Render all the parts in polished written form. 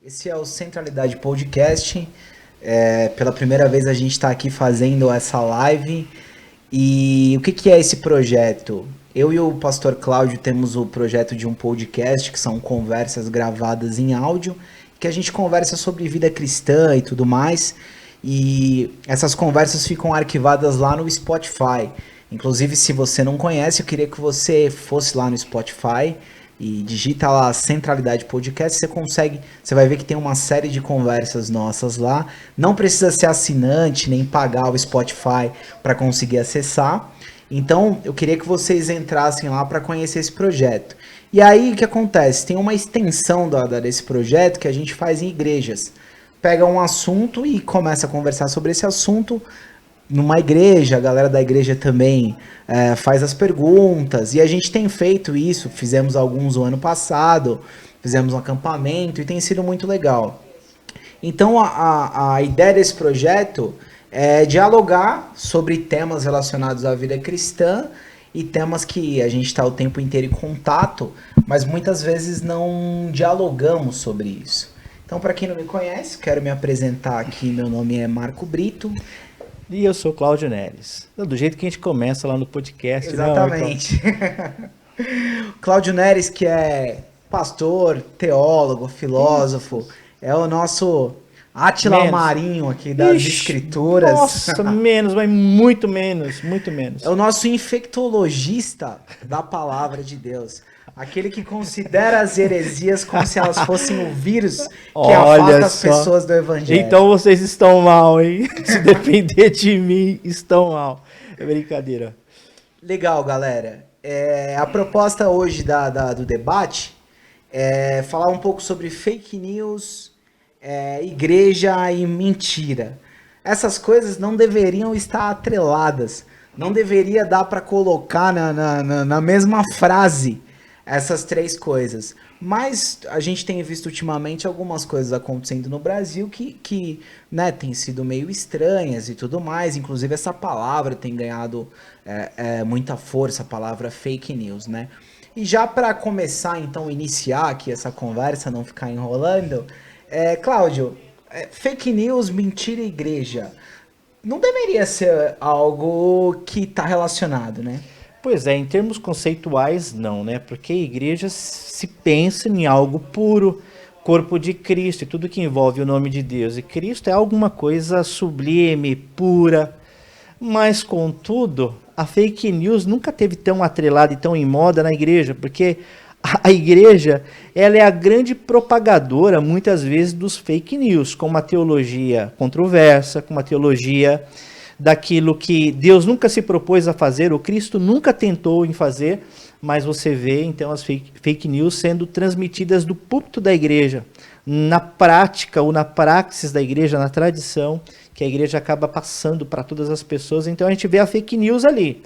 Esse é o Centralidade Podcast. Pela primeira vez a gente está aqui fazendo essa live. E o que é esse projeto? Eu e o pastor Cláudio temos o projeto de um podcast, que são conversas gravadas em áudio, que a gente conversa sobre vida cristã e tudo mais. E essas conversas ficam arquivadas lá no Spotify. Inclusive, se você não conhece, eu queria que você fosse lá no Spotify e digita lá Centralidade Podcast, você vai ver que tem uma série de conversas nossas lá. Não precisa ser assinante, nem pagar o Spotify para conseguir acessar. Então, eu queria que vocês entrassem lá para conhecer esse projeto. E aí, o que acontece? Tem uma extensão desse projeto que a gente faz em igrejas. Pega um assunto e começa a conversar sobre esse assunto numa igreja, a galera da igreja também faz as perguntas, e a gente tem feito isso, fizemos alguns o ano passado, fizemos um acampamento, e tem sido muito legal. Então a ideia desse projeto é dialogar sobre temas relacionados à vida cristã, e temas que a gente está o tempo inteiro em contato, mas muitas vezes não dialogamos sobre isso. Então, para quem não me conhece, quero me apresentar aqui, meu nome é Marco Brito. E eu sou Cláudio Neres. Do jeito que a gente começa lá no podcast. Exatamente. Então... Cláudio Neres, que é pastor, teólogo, filósofo, é o nosso Átila Marinho aqui das escrituras. Nossa, menos, mas muito menos, muito menos. É o nosso infectologista da palavra de Deus. Aquele que considera as heresias como se elas fossem o vírus que afasta as pessoas do evangelho. Então vocês estão mal, hein? Se depender de mim, estão mal. É brincadeira. Legal, galera. A proposta hoje do debate é falar um pouco sobre fake news, igreja e mentira. Essas coisas não deveriam estar atreladas. Não deveria dar para colocar na mesma frase essas três coisas. Mas a gente tem visto ultimamente algumas coisas acontecendo no Brasil que né, tem sido meio estranhas e tudo mais. Inclusive essa palavra tem ganhado muita força, a palavra fake news, né? E já para começar, então, iniciar aqui essa conversa, não ficar enrolando, Cláudio, fake news, mentira e igreja, não deveria ser algo que está relacionado, né? Pois é, em termos conceituais, não, né? Porque a igreja se pensa em algo puro, corpo de Cristo, e tudo que envolve o nome de Deus. E Cristo é alguma coisa sublime, pura. Mas, contudo, a fake news nunca teve tão atrelada e tão em moda na igreja, porque a igreja ela é a grande propagadora, muitas vezes, dos fake news, com uma teologia controversa, com uma teologia daquilo que Deus nunca se propôs a fazer, o Cristo nunca tentou em fazer, mas você vê então as fake news sendo transmitidas do púlpito da igreja, na prática ou na praxis da igreja, na tradição, que a igreja acaba passando para todas as pessoas, então a gente vê a fake news ali.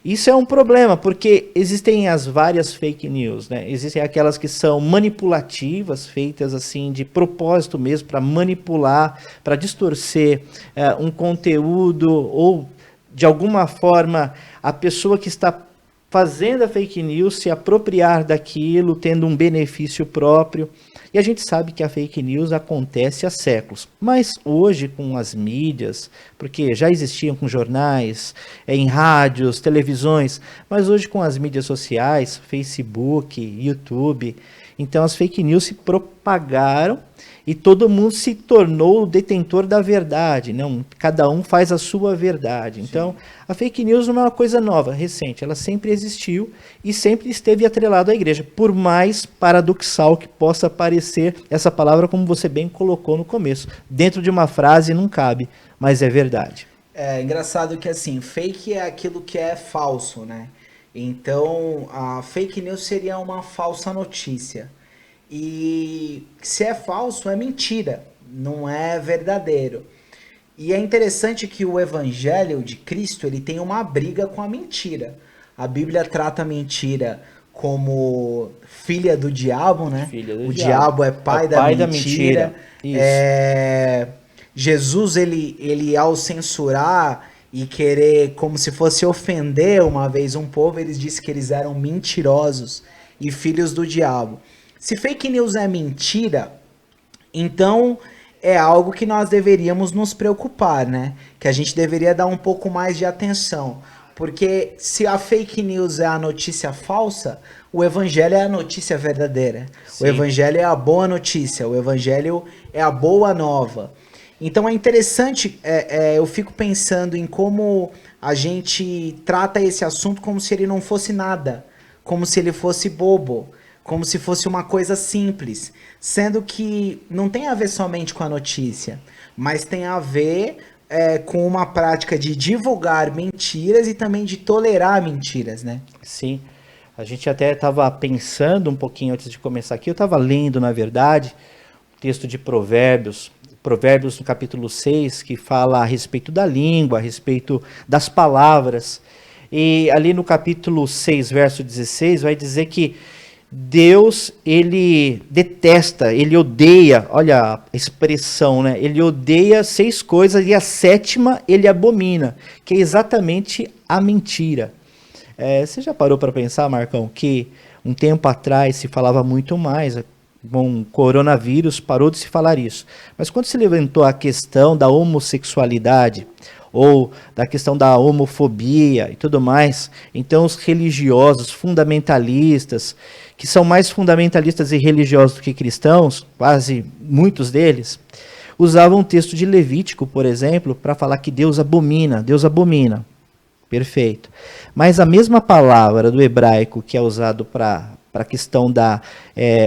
Isso é um problema, porque existem as várias fake news, né? Existem aquelas que são manipulativas, feitas assim de propósito mesmo, para manipular, para distorcer um conteúdo, ou de alguma forma a pessoa que está fazendo a fake news se apropriar daquilo, tendo um benefício próprio. E a gente sabe que a fake news acontece há séculos, mas hoje com as mídias, porque já existiam com jornais, em rádios, televisões, mas hoje com as mídias sociais, Facebook, YouTube, então as fake news se propagaram e todo mundo se tornou o detentor da verdade, não? Cada um faz a sua verdade. Então, a fake news não é uma coisa nova, recente, ela sempre existiu e sempre esteve atrelada à igreja, por mais paradoxal que possa parecer essa palavra, como você bem colocou no começo. Dentro de uma frase não cabe, mas é verdade. É engraçado que assim, fake é aquilo que é falso, né? Então, a fake news seria uma falsa notícia. E se é falso, é mentira, não é verdadeiro. E é interessante que o evangelho de Cristo, ele tem uma briga com a mentira. A Bíblia trata a mentira como filha do diabo, né? O diabo é pai da mentira. Jesus, ele ao censurar e querer como se fosse ofender uma vez um povo, eles disse que eles eram mentirosos e filhos do diabo. Se fake news é mentira, Então, é algo que nós deveríamos nos preocupar, né? Que a gente deveria dar um pouco mais de atenção. Porque se a fake news é a notícia falsa, o evangelho é a notícia verdadeira. O Sim. evangelho é a boa notícia, o evangelho é a boa nova. Então é interessante, eu fico pensando em como a gente trata esse assunto como se ele não fosse nada, como se ele fosse bobo, como se fosse uma coisa simples, sendo que não tem a ver somente com a notícia, mas tem a ver com uma prática de divulgar mentiras e também de tolerar mentiras, né? Sim. A gente até estava pensando um pouquinho antes de começar aqui, eu estava lendo, na verdade, o texto de Provérbios, Provérbios no capítulo 6, que fala a respeito da língua, a respeito das palavras. E ali no capítulo 6, verso 16, vai dizer que Deus, ele detesta, ele odeia, olha a expressão, né? Ele odeia 6 coisas e a 7ª ele abomina, que é exatamente a mentira. Você já parou para pensar, Marcão, que um tempo atrás se falava muito mais, com o coronavírus parou de se falar isso, mas quando se levantou a questão da homossexualidade, ou da questão da homofobia e tudo mais, então os religiosos fundamentalistas, que são mais fundamentalistas e religiosos do que cristãos, quase muitos deles, usavam o texto de Levítico, por exemplo, para falar que Deus abomina, Deus abomina. Perfeito. Mas a mesma palavra do hebraico que é usado para a questão da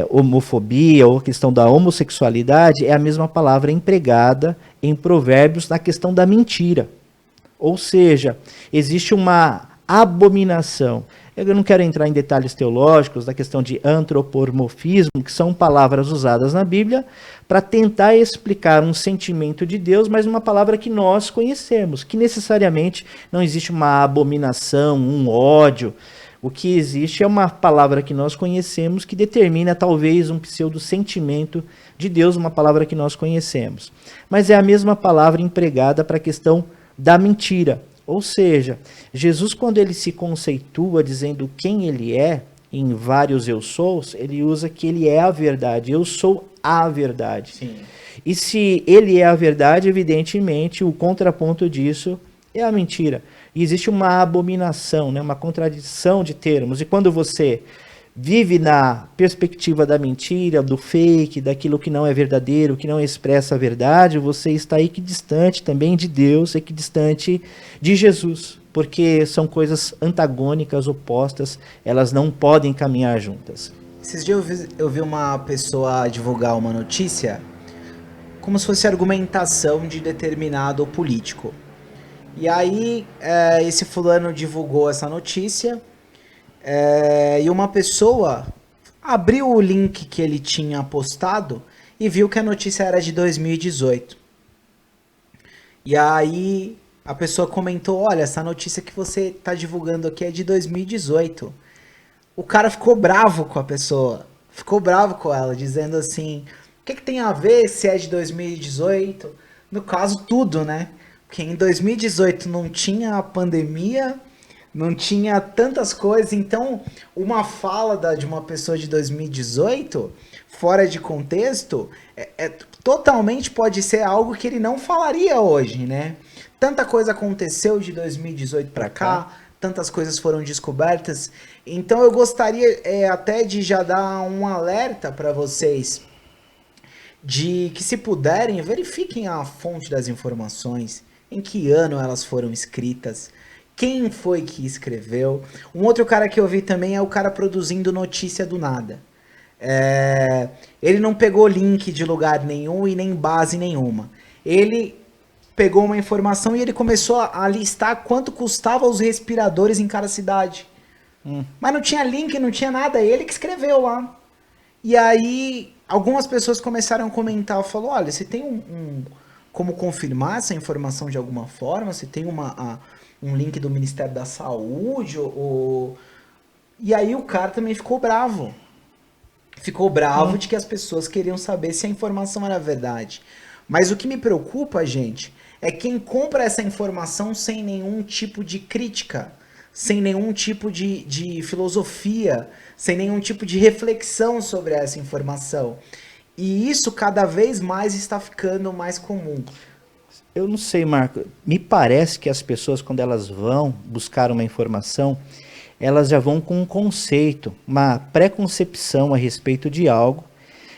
homofobia ou a questão da homossexualidade é a mesma palavra empregada em Provérbios na questão da mentira. Ou seja, existe uma abominação. Eu não quero entrar em detalhes teológicos da questão de antropomorfismo, que são palavras usadas na Bíblia para tentar explicar um sentimento de Deus, mas uma palavra que nós conhecemos, que necessariamente não existe uma abominação, um ódio. O que existe é uma palavra que nós conhecemos que determina talvez um pseudo-sentimento de Deus, uma palavra que nós conhecemos. Mas é a mesma palavra empregada para a questão da mentira. Ou seja, Jesus, quando ele se conceitua dizendo quem ele é, em vários eu sous, ele usa que ele é a verdade. Eu sou a verdade. Sim. E se ele é a verdade, evidentemente, o contraponto disso é a mentira. E existe uma abominação, né? Uma contradição de termos. E quando você vive na perspectiva da mentira, do fake, daquilo que não é verdadeiro, que não expressa a verdade, você está equidistante também de Deus, equidistante de Jesus, porque são coisas antagônicas, opostas, elas não podem caminhar juntas. Esses dias eu vi uma pessoa divulgar uma notícia como se fosse argumentação de determinado político. E aí esse fulano divulgou essa notícia, e uma pessoa abriu o link que ele tinha postado e viu que a notícia era de 2018. E aí a pessoa comentou, olha, essa notícia que você está divulgando aqui é de 2018. O cara ficou bravo com a pessoa, ficou bravo com ela, dizendo assim, o que tem a ver se é de 2018? No caso, tudo, né? Porque em 2018 não tinha a pandemia, não tinha tantas coisas, então uma fala de uma pessoa de 2018, fora de contexto, totalmente pode ser algo que ele não falaria hoje, né? Tanta coisa aconteceu de 2018 para cá, tantas coisas foram descobertas, então eu gostaria até de já dar um alerta para vocês, de que se puderem, verifiquem a fonte das informações, em que ano elas foram escritas, quem foi que escreveu. Um outro cara que eu vi também é o cara produzindo notícia do nada. Ele não pegou link de lugar nenhum e nem base nenhuma. Ele pegou uma informação e ele começou a listar quanto custava os respiradores em cada cidade. Mas não tinha link, não tinha nada, ele que escreveu lá. E aí algumas pessoas começaram a comentar, falou, olha, você tem como confirmar essa informação de alguma forma? Você tem um link do Ministério da Saúde? E aí o cara também ficou bravo. Ficou bravo de que as pessoas queriam saber se a informação era verdade. Mas o que me preocupa, gente, é quem compra essa informação sem nenhum tipo de crítica, sem nenhum tipo de filosofia, sem nenhum tipo de reflexão sobre essa informação. E isso cada vez mais está ficando mais comum. Eu não sei, Marco. Me parece que as pessoas, quando elas vão buscar uma informação, elas já vão com um conceito, uma preconcepção a respeito de algo,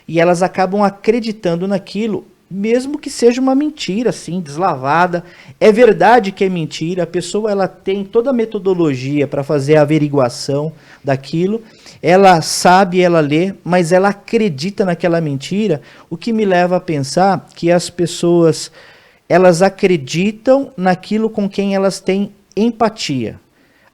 e elas acabam acreditando naquilo, mesmo que seja uma mentira, assim, deslavada. É verdade que é mentira, a pessoa ela tem toda a metodologia para fazer a averiguação daquilo, ela sabe, ela lê, mas ela acredita naquela mentira, o que me leva a pensar que as pessoas elas acreditam naquilo com quem elas têm empatia.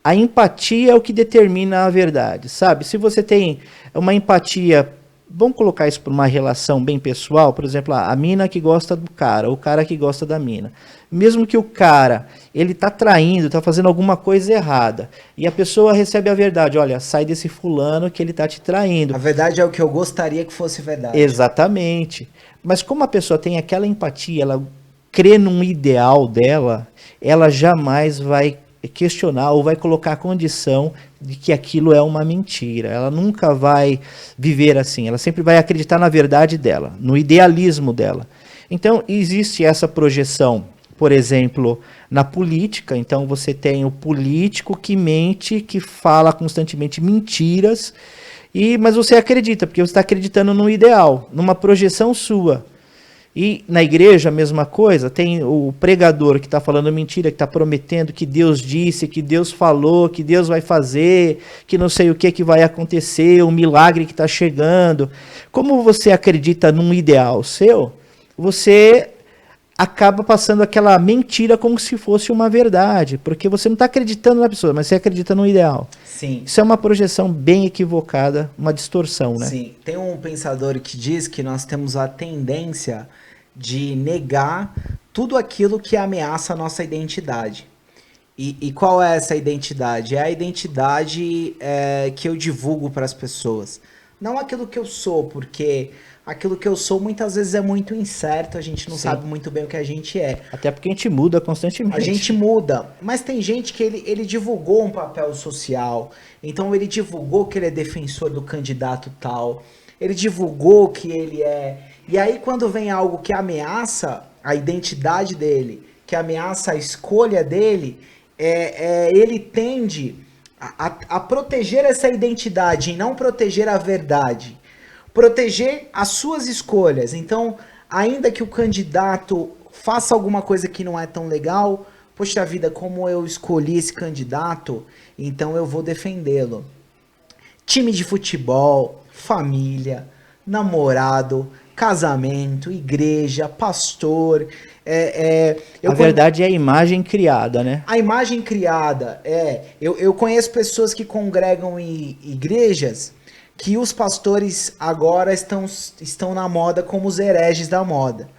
A empatia é o que determina a verdade, sabe? Se você tem uma empatia, vamos colocar isso por uma relação bem pessoal, por exemplo, a mina que gosta do cara, o cara que gosta da mina. Mesmo que o cara, ele tá traindo, tá fazendo alguma coisa errada, e a pessoa recebe a verdade, olha, sai desse fulano que ele tá te traindo. A verdade é o que eu gostaria que fosse verdade. Exatamente. Mas como a pessoa tem aquela empatia, ela crê num ideal dela, ela jamais vai questionar ou vai colocar a condição de que aquilo é uma mentira. Ela nunca vai viver assim. Ela sempre vai acreditar na verdade dela, no idealismo dela. Então, existe essa projeção, por exemplo, na política. Então, você tem o político que mente, que fala constantemente mentiras, mas você acredita, porque você está acreditando no ideal, numa projeção sua. E na igreja a mesma coisa, tem o pregador que está falando mentira, que está prometendo que Deus disse, que Deus falou, que Deus vai fazer, que não sei o que vai acontecer, o milagre que está chegando. Como você acredita num ideal seu, você acaba passando aquela mentira como se fosse uma verdade, porque você não está acreditando na pessoa, mas você acredita no ideal. Sim. Isso é uma projeção bem equivocada, uma distorção, né? Sim. Tem um pensador que diz que nós temos a tendência de negar tudo aquilo que ameaça a nossa identidade. E qual é essa identidade? É a identidade que eu divulgo para as pessoas. Não aquilo que eu sou, porque aquilo que eu sou muitas vezes é muito incerto, a gente não Sim. sabe muito bem o que a gente é. Até porque a gente muda constantemente. A gente muda, mas tem gente que ele divulgou um papel social, então ele divulgou que ele é defensor do candidato tal, ele divulgou que ele é... E aí quando vem algo que ameaça a identidade dele, que ameaça a escolha dele, ele tende a proteger essa identidade e não proteger a verdade. Proteger as suas escolhas. Então, ainda que o candidato faça alguma coisa que não é tão legal, poxa vida, como eu escolhi esse candidato, então eu vou defendê-lo. Time de futebol, família, namorado, casamento, igreja, pastor. A verdade é a imagem criada, né? A imagem criada, eu conheço pessoas que congregam em igrejas que os pastores agora estão na moda como os hereges da moda.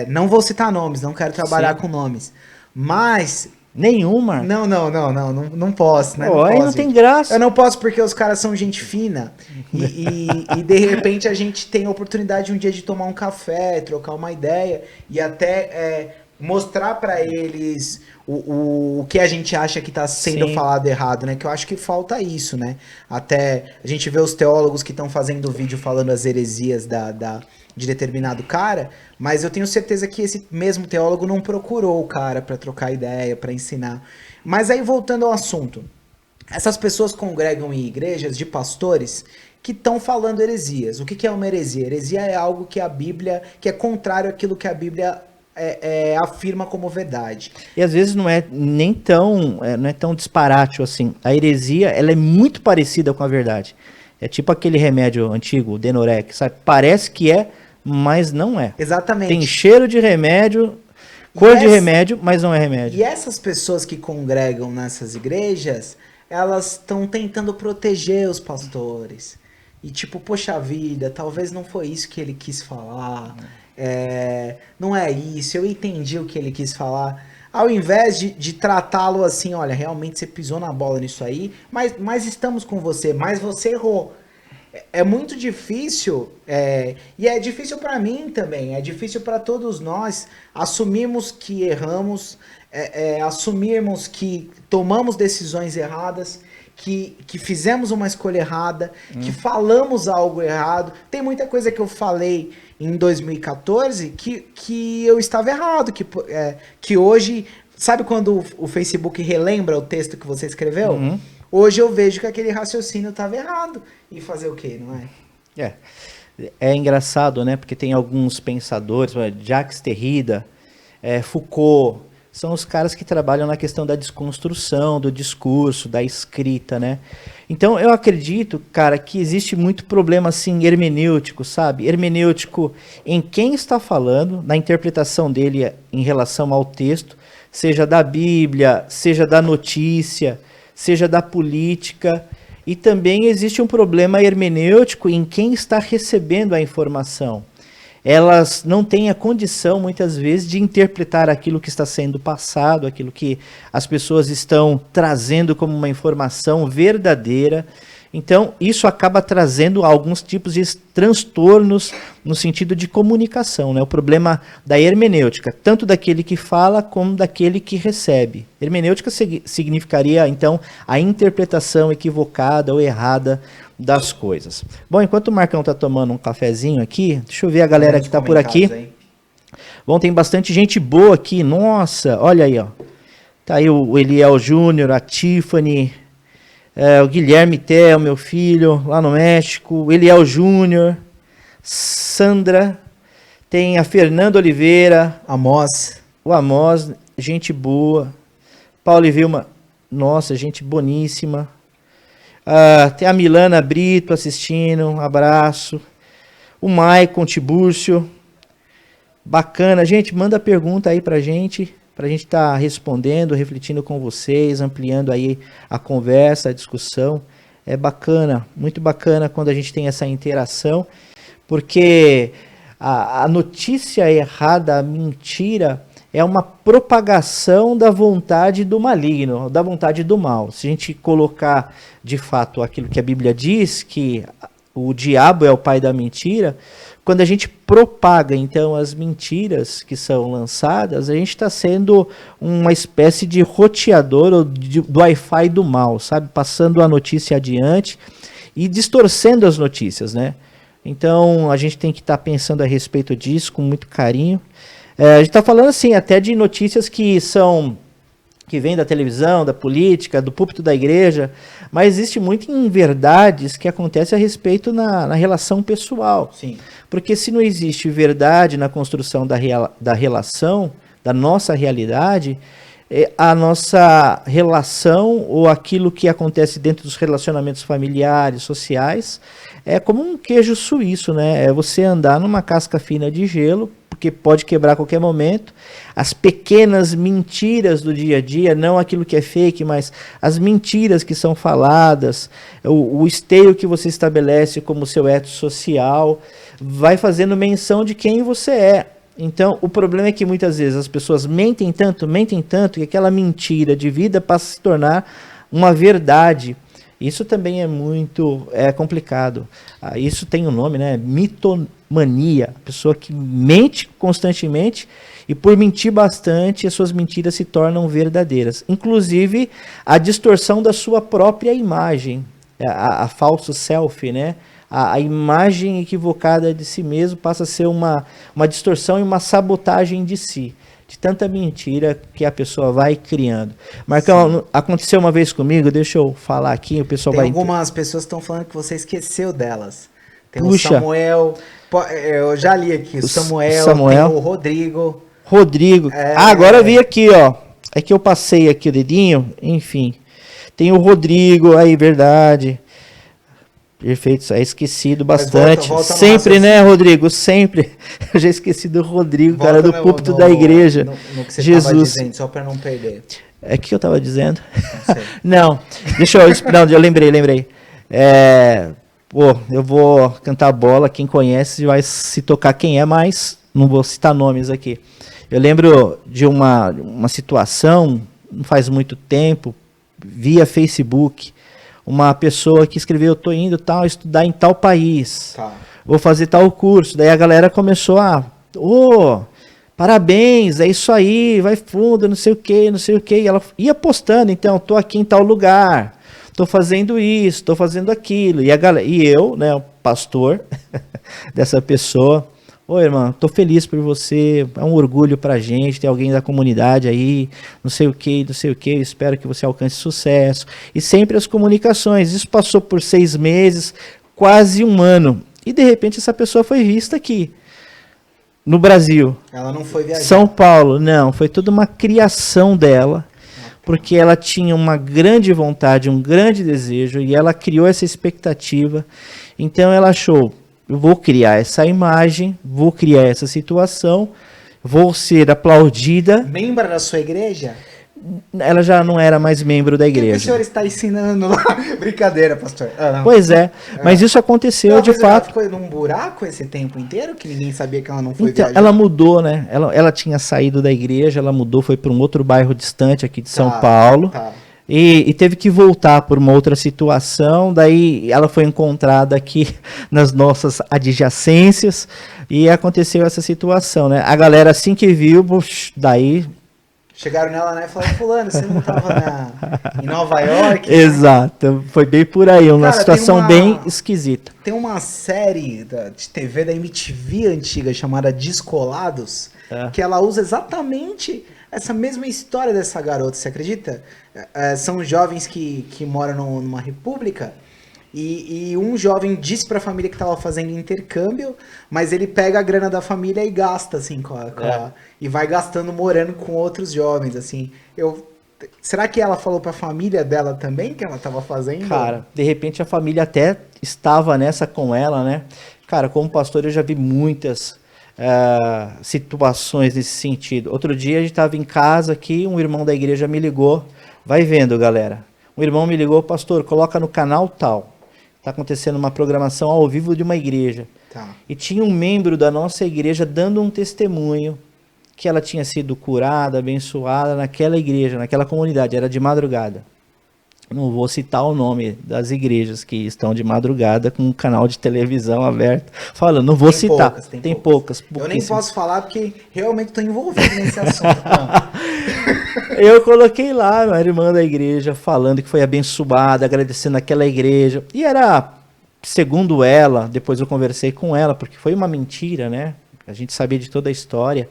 Não vou citar nomes, não quero trabalhar com nomes. Mas... Nenhuma. Não posso, né? Aí não tem graça. Eu não posso porque os caras são gente fina e de repente a gente tem a oportunidade um dia de tomar um café, trocar uma ideia e até mostrar pra eles o que a gente acha que tá sendo Sim. falado errado, né? Que eu acho que falta isso, né? Até a gente vê os teólogos que estão fazendo vídeo falando as heresias de determinado cara, mas eu tenho certeza que esse mesmo teólogo não procurou o cara para trocar ideia, para ensinar. Mas aí voltando ao assunto, essas pessoas congregam em igrejas de pastores que estão falando heresias. O que é uma heresia? Heresia é algo que a Bíblia, que é contrário àquilo que a Bíblia afirma como verdade. E às vezes não é nem tão, não é tão disparátil assim. A heresia, ela é muito parecida com a verdade. É tipo aquele remédio antigo, o Denorex, sabe? Parece que é, mas não é. Exatamente. Tem cheiro de remédio, cor de remédio, mas não é remédio. E essas pessoas que congregam nessas igrejas, elas estão tentando proteger os pastores. E tipo, poxa vida, talvez não foi isso que ele quis falar. Não é isso, eu entendi o que ele quis falar. Ao invés de tratá-lo assim, olha, realmente você pisou na bola nisso aí, mas estamos com você, mas você errou. É muito difícil, e é difícil para mim também, é difícil para todos nós assumirmos que erramos, assumirmos que tomamos decisões erradas que fizemos uma escolha errada, que falamos algo errado. Tem muita coisa que eu falei em 2014 que eu estava errado, que hoje... Sabe quando o Facebook relembra o texto que você escreveu? Uhum. Hoje eu vejo que aquele raciocínio estava errado. E fazer o quê, não é? É engraçado, né? Porque tem alguns pensadores, Jacques Derrida, Foucault, são os caras que trabalham na questão da desconstrução, do discurso, da escrita, né? Então eu acredito, cara, que existe muito problema assim hermenêutico, sabe? Hermenêutico em quem está falando, na interpretação dele em relação ao texto, seja da Bíblia, seja da notícia, seja da política, e também existe um problema hermenêutico em quem está recebendo a informação. Elas não têm a condição, muitas vezes, de interpretar aquilo que está sendo passado, aquilo que as pessoas estão trazendo como uma informação verdadeira. Então, isso acaba trazendo alguns tipos de transtornos no sentido de comunicação, né? O problema da hermenêutica, tanto daquele que fala como daquele que recebe. Hermenêutica significaria, então, a interpretação equivocada ou errada das coisas. Bom, enquanto o Marcão está tomando um cafezinho aqui, deixa eu ver a galera que está por aqui. Aí. Bom, tem bastante gente boa aqui. Nossa, olha aí, ó. Tá aí o Eliel Júnior, a Tiffany... o Guilherme Tel, meu filho, lá no México, o Eliel Júnior, Sandra, tem a Fernanda Oliveira, o Amós, gente boa, Paulo e Vilma, nossa, gente boníssima, tem a Milana Brito assistindo, um abraço, o Maicon Tibúrcio, bacana, gente, manda pergunta aí pra gente estar respondendo, refletindo com vocês, ampliando aí a conversa, a discussão. É bacana, muito bacana quando a gente tem essa interação, porque a notícia errada, a mentira, é uma propagação da vontade do maligno, da vontade do mal. Se a gente colocar de fato aquilo que a Bíblia diz, que o diabo é o pai da mentira, quando a gente propaga, então, as mentiras que são lançadas, a gente está sendo uma espécie de roteador do Wi-Fi do mal, sabe? Passando a notícia adiante e distorcendo as notícias, né? Então, a gente tem que estar pensando a respeito disso com muito carinho. A gente está falando, assim, até de notícias que vêm da televisão, da política, do púlpito da igreja, mas existe muito em verdades que acontece a respeito na relação pessoal. Sim. Porque se não existe verdade na construção da relação, da nossa realidade, a nossa relação ou aquilo que acontece dentro dos relacionamentos familiares, sociais, é como um queijo suíço, né? É você andar numa casca fina de gelo, porque pode quebrar a qualquer momento. As pequenas mentiras do dia a dia, não aquilo que é fake, mas as mentiras que são faladas, o esteio que você estabelece como seu ethos social, vai fazendo menção de quem você é. Então, o problema é que muitas vezes as pessoas mentem tanto, que aquela mentira de vida passa a se tornar uma verdade. Isso também é muito complicado. Isso tem um nome, né? Mitomania. A pessoa que mente constantemente e por mentir bastante, as suas mentiras se tornam verdadeiras. Inclusive, a distorção da sua própria imagem. A falso self, né? A imagem equivocada de si mesmo passa a ser uma distorção e uma sabotagem de si. De tanta mentira que a pessoa vai criando. Marcão, sim, aconteceu uma vez comigo, deixa eu falar aqui, o pessoal vai... Algumas pessoas estão falando que você esqueceu delas. Tem o Samuel, eu já li aqui, o Samuel, tem o Rodrigo. Agora eu vi aqui, ó. É que eu passei aqui o dedinho, enfim. Tem o Rodrigo, aí, verdade. Perfeito, esquecido bastante. Volta sempre, né, Rodrigo? Sempre. Eu já esqueci do Rodrigo, cara, do púlpito da igreja. No que você estava dizendo, só para não perder. É o que eu estava dizendo? Não, eu lembrei. Eu vou cantar a bola, quem conhece vai se tocar quem é, mas não vou citar nomes aqui. Eu lembro de uma situação, não faz muito tempo, via Facebook, uma pessoa que escreveu, estou indo estudar em tal país, vou fazer tal curso. Daí a galera começou parabéns, é isso aí, vai fundo, não sei o que. E ela ia postando, então, estou aqui em tal lugar, tô fazendo isso, tô fazendo aquilo. E eu, né, o pastor dessa pessoa, ô irmã, tô feliz por você, é um orgulho pra gente, ter alguém da comunidade aí, não sei o que, espero que você alcance sucesso. E sempre as comunicações, isso passou por 6 meses, quase 1 ano. E de repente essa pessoa foi vista aqui, no Brasil. Ela não foi viajar. São Paulo, não, foi toda uma criação dela, porque ela tinha uma grande vontade, um grande desejo, e ela criou essa expectativa. Então ela achou, eu vou criar essa imagem, vou criar essa situação, vou ser aplaudida. Membro da sua igreja? Ela já não era mais membro da O que o igreja. senhor está ensinando lá? Brincadeira, pastor. Pois é, mas isso aconteceu de fato. Ela ficou num buraco esse tempo inteiro, que ninguém sabia que ela não foi Então, viajar? ela mudou, né? Ela tinha saído da igreja, ela mudou, foi para um outro bairro distante aqui de São Paulo. Tá. E teve que voltar por uma outra situação, daí ela foi encontrada aqui nas nossas adjacências e aconteceu essa situação, né? A galera assim que viu, daí... Chegaram nela, né, e falaram, fulano, você não estava em Nova York? Exato, foi bem por aí, uma Cara, situação bem esquisita. Tem uma série de TV da MTV antiga chamada Descolados, que ela usa exatamente essa mesma história dessa garota, você acredita? São jovens que moram numa república e um jovem disse pra família que estava fazendo intercâmbio, mas ele pega a grana da família e gasta, assim, e vai gastando morando com outros jovens, assim. Será que ela falou pra família dela também que ela estava fazendo? Cara, de repente a família até estava nessa com ela, né? Cara, como pastor eu já vi muitas situações nesse sentido. Outro dia a gente estava em casa aqui, um irmão da igreja me ligou, vai vendo galera, um irmão me ligou, pastor, coloca no canal tal, tá acontecendo uma programação ao vivo de uma igreja, e tinha um membro da nossa igreja dando um testemunho que ela tinha sido curada, abençoada naquela igreja, naquela comunidade, era de madrugada. Não vou citar o nome das igrejas que estão de madrugada com um canal de televisão aberto, falando, não vou citar. Tem poucas. Eu nem posso falar porque realmente estou envolvido nesse assunto. Eu coloquei lá a irmã da igreja falando que foi abençoada, agradecendo aquela igreja. E era, segundo ela, depois eu conversei com ela, porque foi uma mentira, né? A gente sabia de toda a história.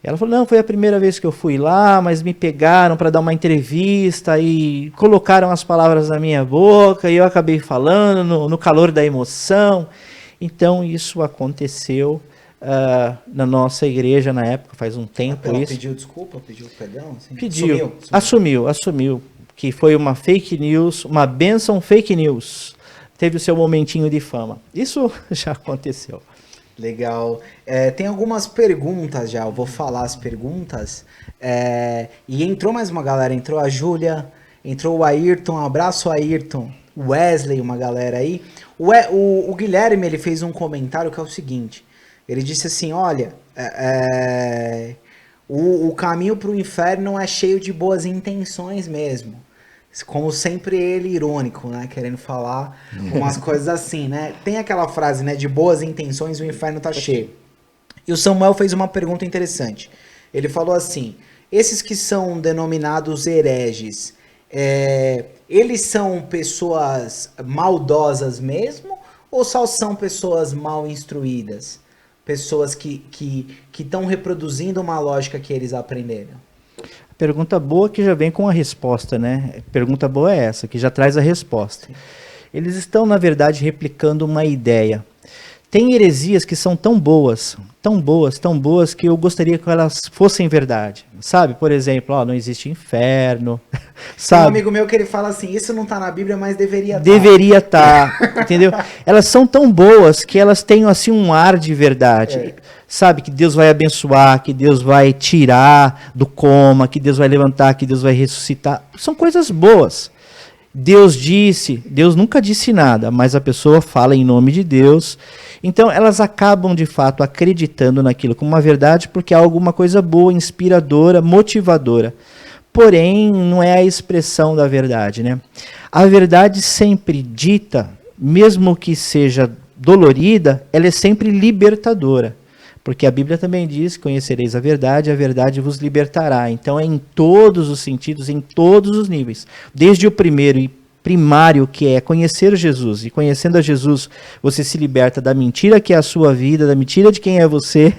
Ela falou, não, foi a primeira vez que eu fui lá, mas me pegaram para dar uma entrevista e colocaram as palavras na minha boca e eu acabei falando no calor da emoção. Então isso aconteceu na nossa igreja na época, faz um tempo. Ela pediu desculpa, pediu perdão? Assim? Pediu, assumiu que foi uma fake news, uma bênção fake news. Teve o seu momentinho de fama. Isso já aconteceu. Legal. Tem algumas perguntas já, eu vou falar as perguntas. E entrou mais uma galera, entrou a Júlia, entrou o Ayrton, um abraço Ayrton, Wesley, uma galera aí. O Guilherme, ele fez um comentário que é o seguinte, ele disse assim, olha, o caminho para o inferno é cheio de boas intenções mesmo. Como sempre ele irônico, né? Querendo falar umas coisas assim, né? Tem aquela frase, né? De boas intenções o inferno tá cheio. E o Samuel fez uma pergunta interessante. Ele falou assim, esses que são denominados hereges, eles são pessoas maldosas mesmo? Ou só são pessoas mal instruídas? Pessoas que estão reproduzindo uma lógica que eles aprenderam? Pergunta boa que já vem com a resposta, né? Pergunta boa é essa, que já traz a resposta. Eles estão, na verdade, replicando uma ideia. Tem heresias que são tão boas, que eu gostaria que elas fossem verdade. Sabe, por exemplo, não existe inferno. Sabe? Tem um amigo meu que ele fala assim, isso não tá na Bíblia, mas deveria estar. Deveria estar, entendeu? Elas são tão boas que elas têm assim um ar de verdade. Sabe, que Deus vai abençoar, que Deus vai tirar do coma, que Deus vai levantar, que Deus vai ressuscitar. São coisas boas. Deus nunca disse nada, mas a pessoa fala em nome de Deus. Então elas acabam de fato acreditando naquilo como uma verdade porque é alguma coisa boa, inspiradora, motivadora. Porém, não é a expressão da verdade, né? A verdade sempre dita, mesmo que seja dolorida, ela é sempre libertadora. Porque a Bíblia também diz, conhecereis a verdade vos libertará. Então é em todos os sentidos, em todos os níveis. Desde o primeiro e primário, que é conhecer Jesus. E conhecendo a Jesus, você se liberta da mentira que é a sua vida, da mentira de quem é você,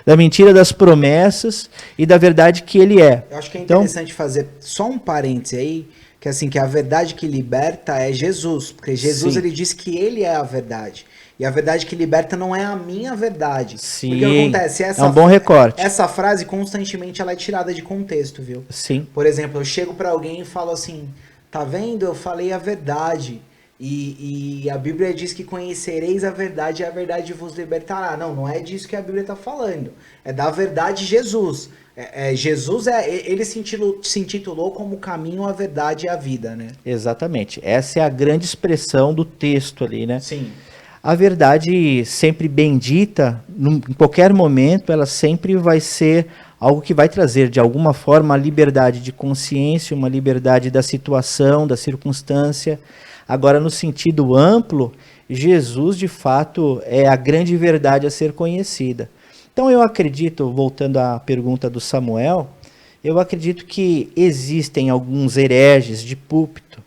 da mentira das promessas e da verdade que ele é. Eu acho que é interessante fazer só um parêntese aí, que assim, que a verdade que liberta é Jesus, porque Jesus Sim. ele diz que ele é a verdade. E a verdade que liberta não é a minha verdade. Sim. Porque o que acontece? É um bom recorte. Essa frase constantemente ela é tirada de contexto, viu? Sim. Por exemplo, eu chego pra alguém e falo assim, tá vendo? Eu falei a verdade. E a Bíblia diz que conhecereis a verdade e a verdade vos libertará. Não, não é disso que a Bíblia está falando. É da verdade de Jesus. Jesus, ele se intitulou como o caminho, a verdade e a vida, né? Exatamente. Essa é a grande expressão do texto ali, né? Sim. A verdade sempre bendita, em qualquer momento, ela sempre vai ser algo que vai trazer, de alguma forma, a liberdade de consciência, uma liberdade da situação, da circunstância. Agora, no sentido amplo, Jesus, de fato, é a grande verdade a ser conhecida. Então, eu acredito, voltando à pergunta do Samuel, eu acredito que existem alguns hereges de púlpito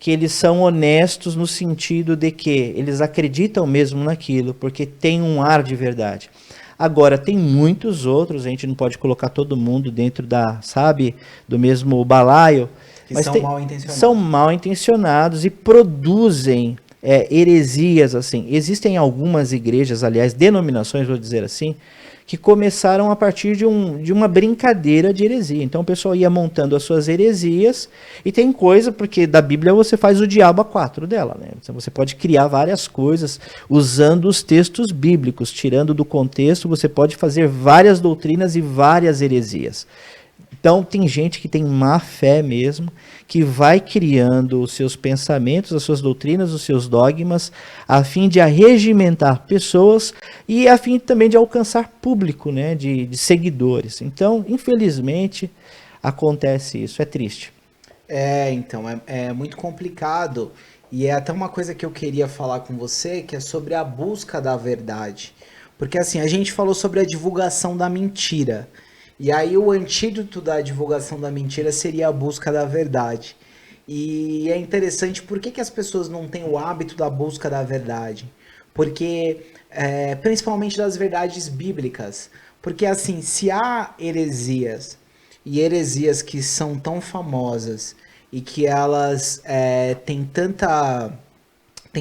que eles são honestos no sentido de que eles acreditam mesmo naquilo, porque tem um ar de verdade. Agora, tem muitos outros, a gente não pode colocar todo mundo dentro do mesmo balaio, Que são mal intencionados. São mal intencionados e produzem heresias, assim. Existem algumas igrejas, aliás, denominações, vou dizer assim, que começaram a partir de uma brincadeira de heresia. Então o pessoal ia montando as suas heresias, e tem coisa, porque da Bíblia você faz o diabo a quatro dela, né? Então você pode criar várias coisas usando os textos bíblicos, tirando do contexto, você pode fazer várias doutrinas e várias heresias. Então tem gente que tem má fé mesmo, que vai criando os seus pensamentos, as suas doutrinas, os seus dogmas, a fim de arregimentar pessoas e a fim também de alcançar público, né, de seguidores. Então, infelizmente, acontece isso, é triste. Então, é muito complicado, e é até uma coisa que eu queria falar com você, que é sobre a busca da verdade. Porque assim, a gente falou sobre a divulgação da mentira. E aí o antídoto da divulgação da mentira seria a busca da verdade. E é interessante, por que as pessoas não têm o hábito da busca da verdade? Porque, principalmente das verdades bíblicas. Porque assim, se há heresias, e heresias que são tão famosas, e que elas têm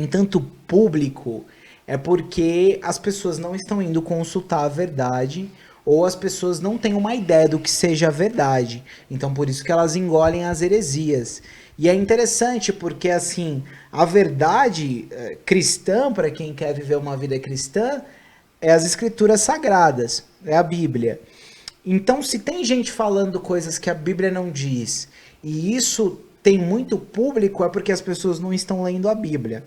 tanto público, é porque as pessoas não estão indo consultar a verdade, ou as pessoas não têm uma ideia do que seja a verdade. Então, por isso que elas engolem as heresias. E é interessante porque, assim, a verdade cristã, para quem quer viver uma vida cristã, é as escrituras sagradas, é a Bíblia. Então, se tem gente falando coisas que a Bíblia não diz, e isso tem muito público, é porque as pessoas não estão lendo a Bíblia.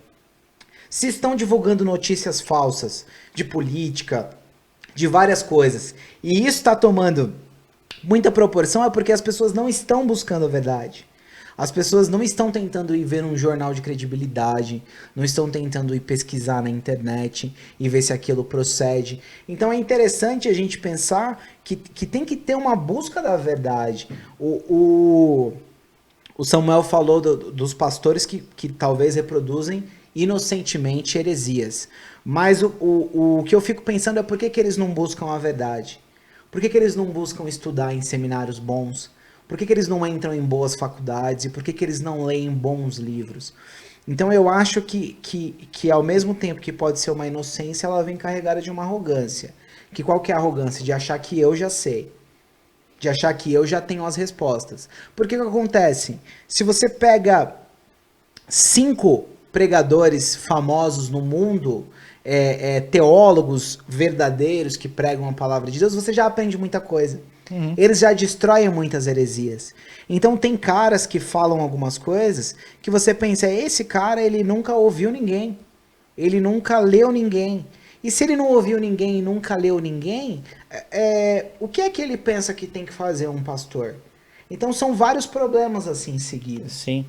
Se estão divulgando notícias falsas de política, de várias coisas, e isso está tomando muita proporção, é porque as pessoas não estão buscando a verdade. As pessoas não estão tentando ir ver um jornal de credibilidade, não estão tentando ir pesquisar na internet e ver se aquilo procede. Então é interessante a gente pensar que tem que ter uma busca da verdade. O Samuel falou dos pastores que talvez reproduzem inocentemente heresias. Mas o que eu fico pensando é por que eles não buscam a verdade? Por que eles não buscam estudar em seminários bons? Por que eles não entram em boas faculdades? E por que eles não leem bons livros? Então eu acho que ao mesmo tempo que pode ser uma inocência, ela vem carregada de uma arrogância. Que qual que é a arrogância? De achar que eu já sei. De achar que eu já tenho as respostas. Porque o que acontece? Se você pega 5 pregadores famosos no mundo, teólogos verdadeiros que pregam a palavra de Deus, você já aprende muita coisa. Uhum. Eles já destroem muitas heresias. Então tem caras que falam algumas coisas que você pensa, esse cara ele nunca ouviu ninguém, ele nunca leu ninguém. E se ele não ouviu ninguém e nunca leu ninguém, o que é que ele pensa que tem que fazer um pastor? Então são vários problemas assim seguidos. Sim.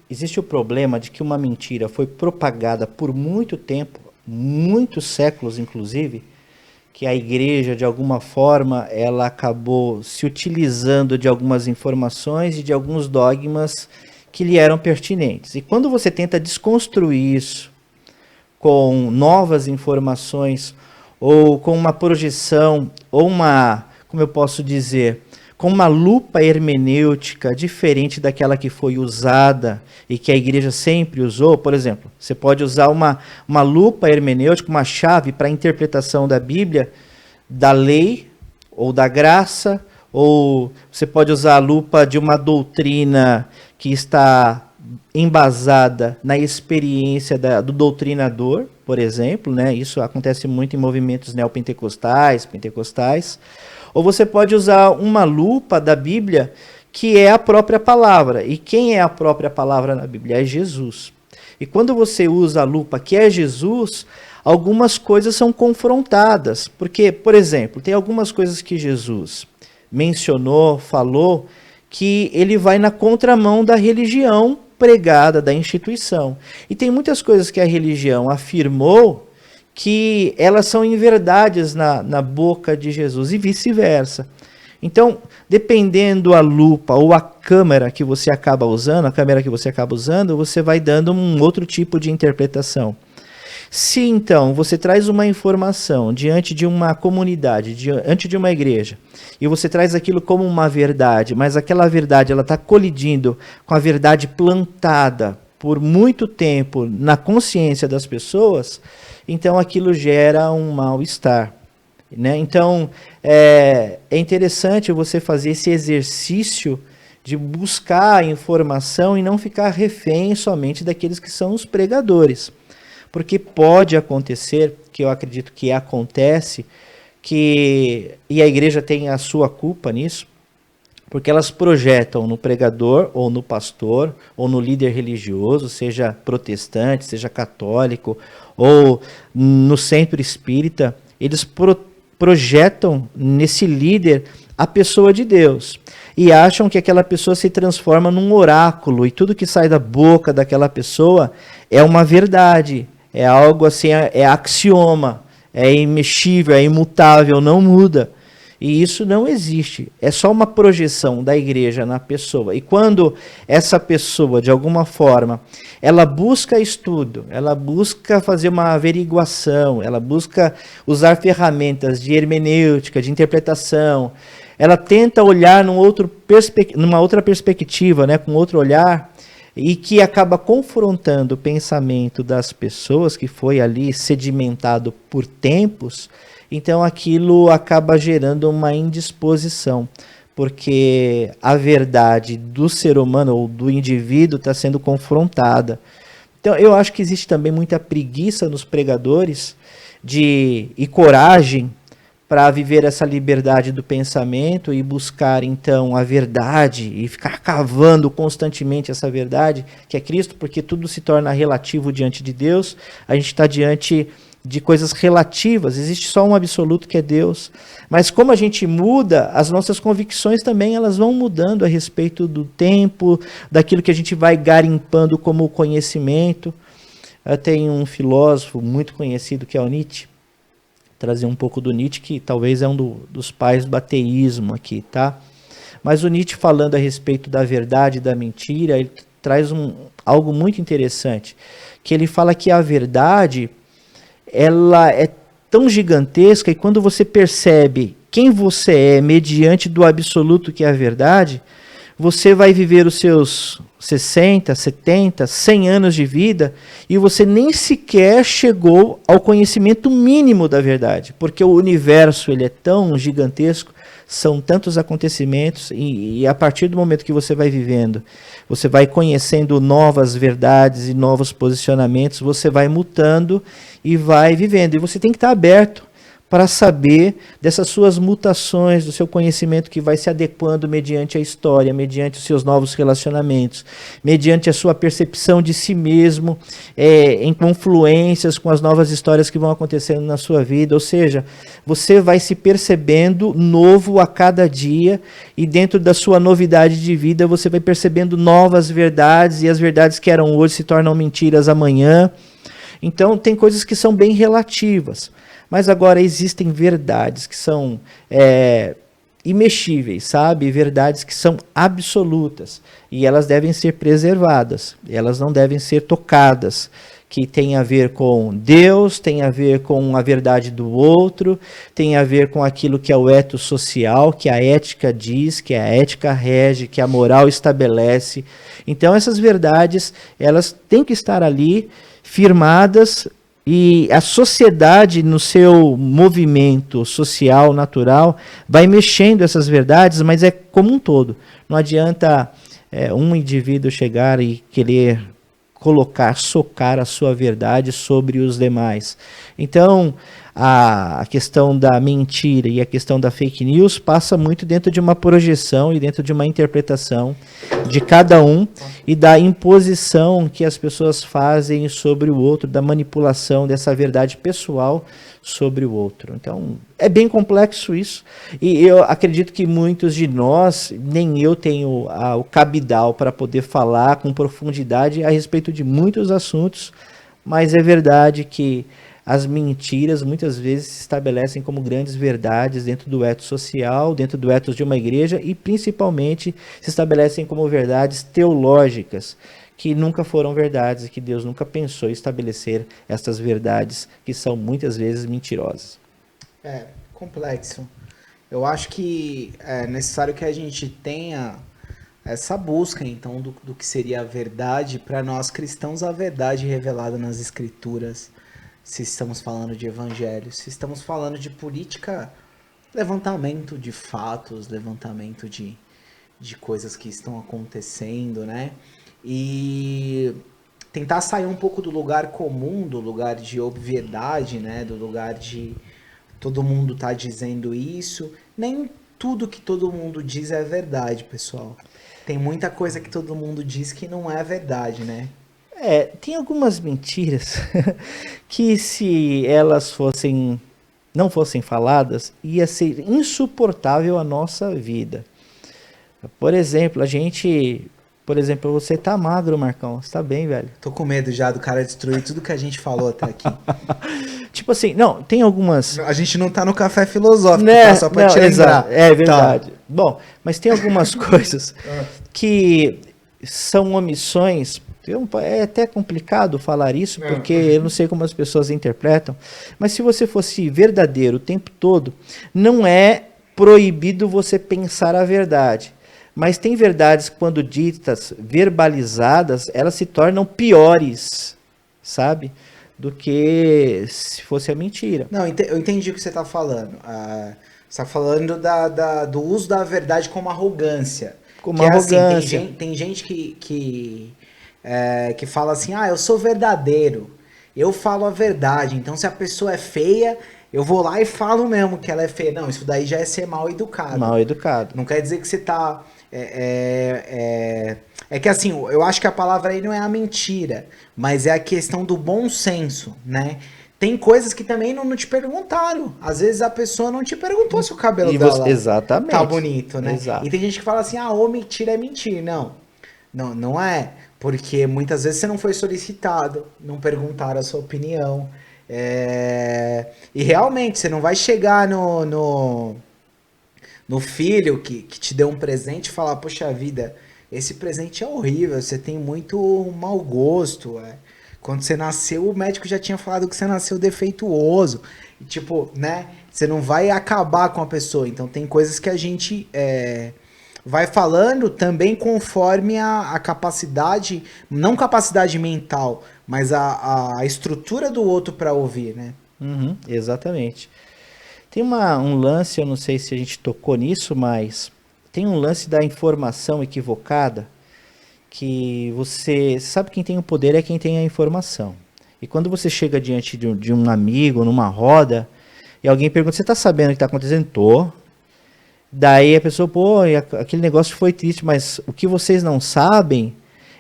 Existe o problema de que uma mentira foi propagada por muito tempo, muitos séculos inclusive, que a igreja de alguma forma ela acabou se utilizando de algumas informações e de alguns dogmas que lhe eram pertinentes. E quando você tenta desconstruir isso com novas informações, ou com uma projeção, ou uma, como eu posso dizer, com uma lupa hermenêutica diferente daquela que foi usada e que a igreja sempre usou. Por exemplo, você pode usar uma lupa hermenêutica, uma chave para a interpretação da Bíblia, da lei ou da graça, ou você pode usar a lupa de uma doutrina que está embasada na experiência do doutrinador, por exemplo, né? Isso acontece muito em movimentos neopentecostais, pentecostais. Ou você pode usar uma lupa da Bíblia que é a própria palavra. E quem é a própria palavra na Bíblia? É Jesus. E quando você usa a lupa que é Jesus, algumas coisas são confrontadas. Porque, por exemplo, tem algumas coisas que Jesus mencionou, falou, que ele vai na contramão da religião pregada, da instituição. E tem muitas coisas que a religião afirmou que elas são inverdades na boca de Jesus e vice-versa. Então, dependendo a lupa ou a câmera que você acaba usando, você vai dando um outro tipo de interpretação. Se então você traz uma informação diante de uma comunidade, diante de uma igreja, e você traz aquilo como uma verdade, mas aquela verdade ela está colidindo com a verdade plantada por muito tempo na consciência das pessoas, então aquilo gera um mal-estar. Né? Então é interessante você fazer esse exercício de buscar a informação e não ficar refém somente daqueles que são os pregadores. Porque pode acontecer, que eu acredito que acontece, e a igreja tem a sua culpa nisso, porque elas projetam no pregador, ou no pastor, ou no líder religioso, seja protestante, seja católico, ou no centro espírita, eles projetam nesse líder a pessoa de Deus. E acham que aquela pessoa se transforma num oráculo, e tudo que sai da boca daquela pessoa é uma verdade. É algo assim, é axioma, é imexível, é imutável, não muda. E isso não existe. É só uma projeção da igreja na pessoa. E quando essa pessoa, de alguma forma, ela busca estudo, ela busca fazer uma averiguação, ela busca usar ferramentas de hermenêutica, de interpretação, ela tenta olhar numa outra perspectiva, né, com outro olhar, e que acaba confrontando o pensamento das pessoas, que foi ali sedimentado por tempos, então aquilo acaba gerando uma indisposição, porque a verdade do ser humano ou do indivíduo está sendo confrontada. Então eu acho que existe também muita preguiça nos pregadores e coragem para viver essa liberdade do pensamento e buscar então a verdade e ficar cavando constantemente essa verdade, que é Cristo, porque tudo se torna relativo diante de Deus. A gente está diante de coisas relativas, existe só um absoluto que é Deus. Mas como a gente muda, as nossas convicções também elas vão mudando a respeito do tempo, daquilo que a gente vai garimpando como conhecimento. Tem um filósofo muito conhecido que é o Nietzsche, trazer um pouco do Nietzsche, que talvez é um dos pais do ateísmo aqui, tá? Mas o Nietzsche, falando a respeito da verdade e da mentira, ele traz algo muito interessante, que ele fala que a verdade, ela é tão gigantesca, e quando você percebe quem você é mediante do absoluto que é a verdade, você vai viver os seus 60, 70, 100 anos de vida e você nem sequer chegou ao conhecimento mínimo da verdade, porque o universo ele é tão gigantesco, são tantos acontecimentos e a partir do momento que você vai vivendo, você vai conhecendo novas verdades e novos posicionamentos, você vai mutando e vai vivendo, e você tem que estar aberto para saber dessas suas mutações, do seu conhecimento que vai se adequando mediante a história, mediante os seus novos relacionamentos, mediante a sua percepção de si mesmo, em confluências com as novas histórias que vão acontecendo na sua vida. Ou seja, você vai se percebendo novo a cada dia e dentro da sua novidade de vida você vai percebendo novas verdades e as verdades que eram hoje se tornam mentiras amanhã. Então tem coisas que são bem relativas. Mas agora existem verdades que são imexíveis, sabe? Verdades que são absolutas e elas devem ser preservadas, elas não devem ser tocadas, que tem a ver com Deus, tem a ver com a verdade do outro, tem a ver com aquilo que é o ethos social, que a ética diz, que a ética rege, que a moral estabelece. Então essas verdades, elas têm que estar ali firmadas. E a sociedade, no seu movimento social, natural, vai mexendo essas verdades, mas é como um todo. Não adianta um indivíduo chegar e querer colocar, socar a sua verdade sobre os demais. Então, a questão da mentira e a questão da fake news passa muito dentro de uma projeção e dentro de uma interpretação de cada um e da imposição que as pessoas fazem sobre o outro, da manipulação dessa verdade pessoal sobre o outro. Então, é bem complexo isso. E eu acredito que muitos de nós, nem eu tenho o cabidal para poder falar com profundidade a respeito de muitos assuntos, mas é verdade que as mentiras muitas vezes se estabelecem como grandes verdades dentro do ethos social, dentro do ethos de uma igreja e principalmente se estabelecem como verdades teológicas, que nunca foram verdades e que Deus nunca pensou em estabelecer estas verdades que são muitas vezes mentirosas. É complexo. Eu acho que é necessário que a gente tenha essa busca, então, do que seria a verdade, para nós cristãos, a verdade revelada nas Escrituras. Se estamos falando de evangelho, se estamos falando de política, levantamento de fatos, levantamento de coisas que estão acontecendo, né? E tentar sair um pouco do lugar comum, do lugar de obviedade, né? Do lugar de todo mundo tá dizendo isso. Nem tudo que todo mundo diz é verdade, pessoal. Tem muita coisa que todo mundo diz que não é verdade, né? Tem algumas mentiras que se elas não fossem faladas, ia ser insuportável a nossa vida. Por exemplo, você tá magro, Marcão, você tá bem, velho? Tô com medo já do cara destruir tudo que a gente falou até aqui. Tipo assim, não, tem algumas... A gente não tá no café filosófico, né? tá? Só pra te lembrar. É verdade. Tá. Bom, mas tem algumas coisas que são omissões. É até complicado falar isso, porque eu não sei como as pessoas interpretam, mas se você fosse verdadeiro o tempo todo, não é proibido você pensar a verdade. Mas tem verdades que, quando ditas, verbalizadas, elas se tornam piores, sabe? Do que se fosse a mentira. Não, eu entendi o que você está falando. Você está falando do uso da verdade como arrogância. Como arrogância. Assim, tem gente que fala assim, eu sou verdadeiro, eu falo a verdade, então se a pessoa é feia, eu vou lá e falo mesmo que ela é feia. Não, isso daí já é ser mal educado. Mal educado. Não quer dizer que você tá... É que assim, eu acho que a palavra aí não é a mentira, mas é a questão do bom senso, né? Tem coisas que também não te perguntaram. Às vezes a pessoa não te perguntou se o cabelo dela exatamente. Tá bonito, né? Exato. E tem gente que fala assim, mentira é mentir. Não é. Porque muitas vezes você não foi solicitado, não perguntaram a sua opinião. E realmente, você não vai chegar no filho que te deu um presente e falar, poxa vida, esse presente é horrível, você tem muito mau gosto. Quando você nasceu, o médico já tinha falado que você nasceu defeituoso. E, tipo, né? Você não vai acabar com a pessoa. Então tem coisas que a gente vai falando também conforme a capacidade, não capacidade mental, mas a estrutura do outro para ouvir, né? Uhum, exatamente. Tem um lance, eu não sei se a gente tocou nisso, mas tem um lance da informação equivocada, que você sabe, quem tem o poder é quem tem a informação. E quando você chega diante de um amigo, numa roda, e alguém pergunta, você está sabendo o que está acontecendo? Tô. Daí a pessoa, aquele negócio foi triste, mas o que vocês não sabem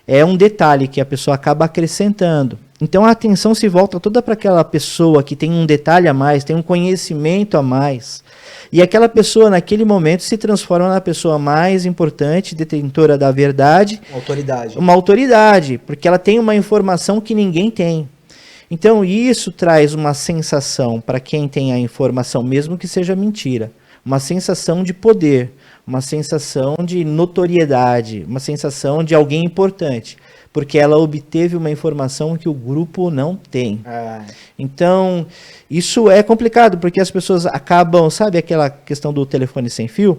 é um detalhe que a pessoa acaba acrescentando. Então a atenção se volta toda para aquela pessoa que tem um detalhe a mais, tem um conhecimento a mais. E aquela pessoa, naquele momento, se transforma na pessoa mais importante, detentora da verdade. Uma autoridade, porque ela tem uma informação que ninguém tem. Então isso traz uma sensação para quem tem a informação, mesmo que seja mentira. uma sensação de poder, uma sensação de notoriedade, uma sensação de alguém importante, porque ela obteve uma informação que o grupo não tem. Então, isso é complicado, porque as pessoas acabam, sabe aquela questão do telefone sem fio?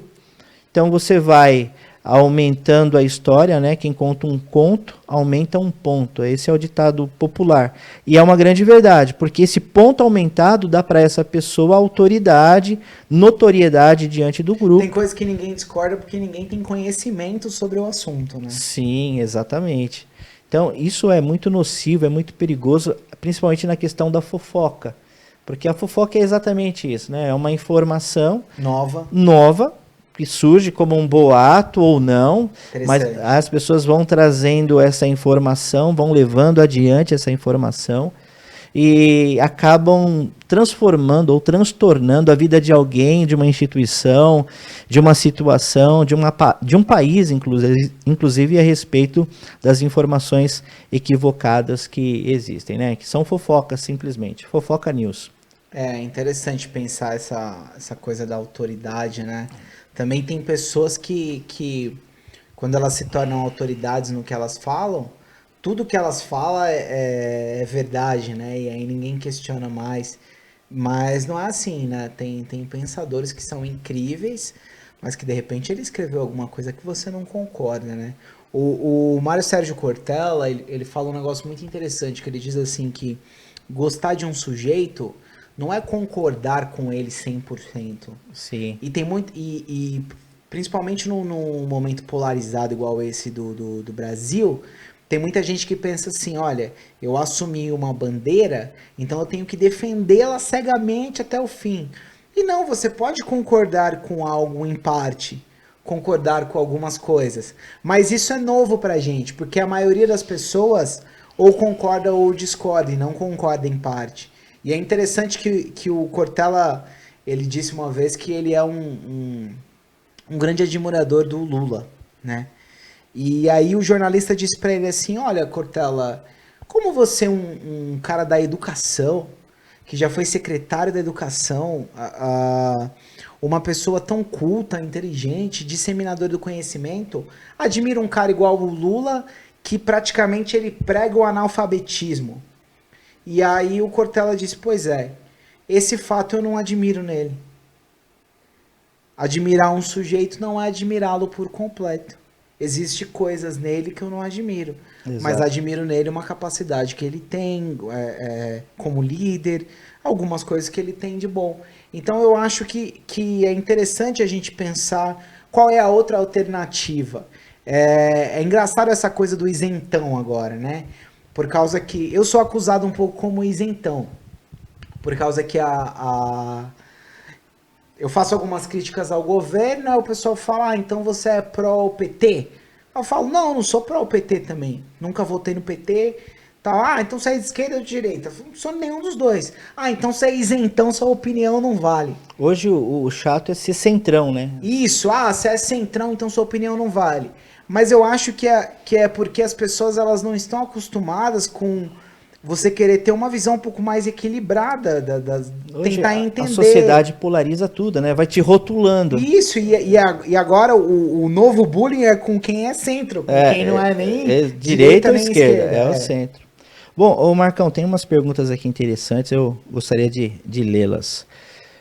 Então você vai aumentando a história, né? Quem conta um conto, aumenta um ponto. Esse é o ditado popular. E é uma grande verdade, porque esse ponto aumentado dá para essa pessoa autoridade, notoriedade diante do grupo. Tem coisa que ninguém discorda porque ninguém tem conhecimento sobre o assunto, né? Sim, exatamente. Então, isso é muito nocivo, é muito perigoso, principalmente na questão da fofoca. Porque a fofoca é exatamente isso, né? É uma informação nova que surge como um boato ou não, mas as pessoas vão trazendo essa informação, vão levando adiante essa informação e acabam transformando ou transtornando a vida de alguém, de uma instituição, de uma situação, de um país, inclusive a respeito das informações equivocadas que existem, né? Que são fofocas, simplesmente. Fofoca news. É interessante pensar essa coisa da autoridade, né? Também tem pessoas que quando elas se tornam autoridades no que elas falam, tudo que elas falam é verdade, né? E aí ninguém questiona mais. Mas não é assim, né? Tem pensadores que são incríveis, mas que de repente ele escreveu alguma coisa que você não concorda, né? O Mário Sérgio Cortella, ele fala um negócio muito interessante, que ele diz assim que gostar de um sujeito não é concordar com ele 100%. Sim. E tem muito. E principalmente num momento polarizado igual esse do Brasil, tem muita gente que pensa assim: olha, eu assumi uma bandeira, então eu tenho que defendê-la cegamente até o fim. E não, você pode concordar com algo em parte, concordar com algumas coisas. Mas isso é novo pra gente, porque a maioria das pessoas ou concorda ou discorda, e não concorda em parte. E é interessante que o Cortella, ele disse uma vez que ele é um grande admirador do Lula, né? E aí o jornalista disse para ele assim: olha, Cortella, como você é um cara da educação, que já foi secretário da educação, uma pessoa tão culta, inteligente, disseminador do conhecimento, admira um cara igual o Lula, que praticamente ele prega o analfabetismo. E aí o Cortella disse: pois é, esse fato eu não admiro nele. Admirar um sujeito não é admirá-lo por completo. Existem coisas nele que eu não admiro. Exato. Mas admiro nele uma capacidade que ele tem como líder, algumas coisas que ele tem de bom. Então eu acho que é interessante a gente pensar qual é a outra alternativa. É engraçado essa coisa do isentão agora, né? Por causa que eu sou acusado um pouco como isentão. Por causa que eu faço algumas críticas ao governo, aí o pessoal fala: então você é pró-PT? Eu falo: não não sou pró-PT também. Nunca votei no PT. Tá, então você é de esquerda ou de direita? Eu não sou nenhum dos dois. Então você é isentão, sua opinião não vale. Hoje o chato é ser centrão, né? Isso, você é centrão, então sua opinião não vale. Mas eu acho que é porque as pessoas elas não estão acostumadas com você querer ter uma visão um pouco mais equilibrada, Hoje, tentar entender. A sociedade polariza tudo, né? Vai te rotulando. Isso, e agora o novo bullying é com quem é centro, com quem não é nem direita ou esquerda. É o centro. Bom, ô Marcão, tem umas perguntas aqui interessantes, eu gostaria de lê-las.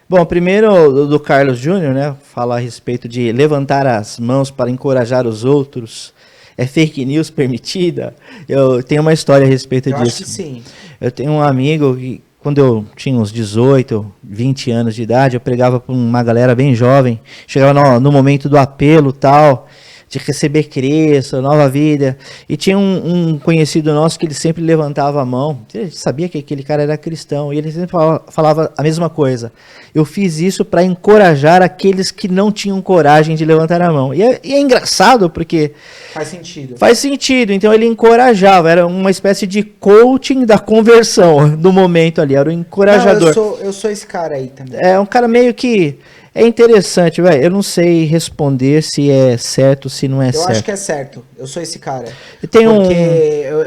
Bom, primeiro do Carlos Júnior, né? Fala a respeito de levantar as mãos para encorajar os outros. É fake news permitida? Eu tenho uma história a respeito disso. Acho que sim. Eu tenho um amigo que, quando eu tinha uns 18, 20 anos de idade, eu pregava para uma galera bem jovem. Chegava no momento do apelo tal, de receber Cristo, nova vida. E tinha um conhecido nosso que ele sempre levantava a mão. A gente sabia que aquele cara era cristão. E ele sempre falava a mesma coisa. Eu fiz isso para encorajar aqueles que não tinham coragem de levantar a mão. E é engraçado porque... Faz sentido. Faz sentido. Então ele encorajava. Era uma espécie de coaching da conversão do momento ali. Era o encorajador. Não, eu sou esse cara aí também. É um cara meio que... É interessante, velho. Eu não sei responder se é certo, se não é certo. Eu acho que é certo. Eu sou esse cara. Tem porque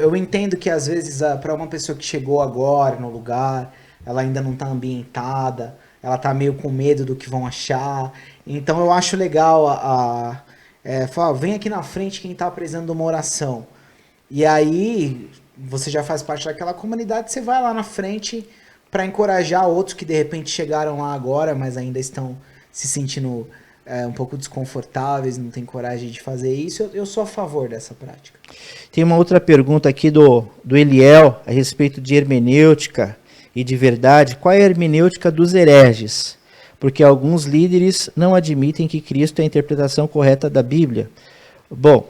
eu entendo que às vezes para uma pessoa que chegou agora no lugar, ela ainda não está ambientada, ela tá meio com medo do que vão achar. Então eu acho legal falar, vem aqui na frente quem tá precisando de uma oração. E aí você já faz parte daquela comunidade, você vai lá na frente para encorajar outros que de repente chegaram lá agora, mas ainda estão se sentindo um pouco desconfortáveis, não tem coragem de fazer isso. Eu sou a favor dessa prática. Tem uma outra pergunta aqui do Eliel a respeito de hermenêutica e de verdade. Qual é a hermenêutica dos hereges? Porque alguns líderes não admitem que Cristo é a interpretação correta da Bíblia. Bom,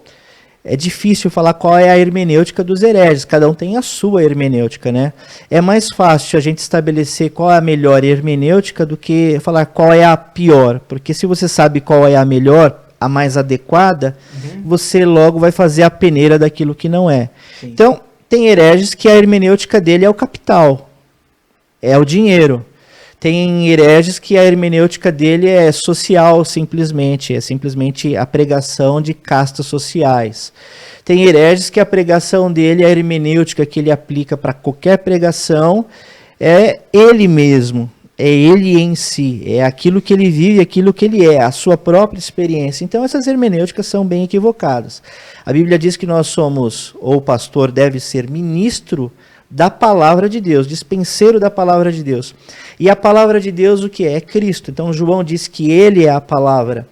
é difícil falar qual é a hermenêutica dos hereges, cada um tem a sua hermenêutica, né? É mais fácil a gente estabelecer qual é a melhor hermenêutica do que falar qual é a pior, porque se você sabe qual é a melhor, a mais adequada, você logo vai fazer a peneira daquilo que não é. Sim. Então, tem hereges que a hermenêutica dele é o capital, é o dinheiro. Tem hereges que a hermenêutica dele é social, simplesmente. É simplesmente a pregação de castas sociais. Tem hereges que a pregação dele, a hermenêutica que ele aplica para qualquer pregação, é ele mesmo. É ele em si. É aquilo que ele vive, aquilo que ele é, a sua própria experiência. Então essas hermenêuticas são bem equivocadas. A Bíblia diz que nós somos, ou o pastor deve ser ministro da palavra de Deus, dispenseiro da palavra de Deus. E a palavra de Deus o que é? É Cristo. Então João diz que ele é a palavra.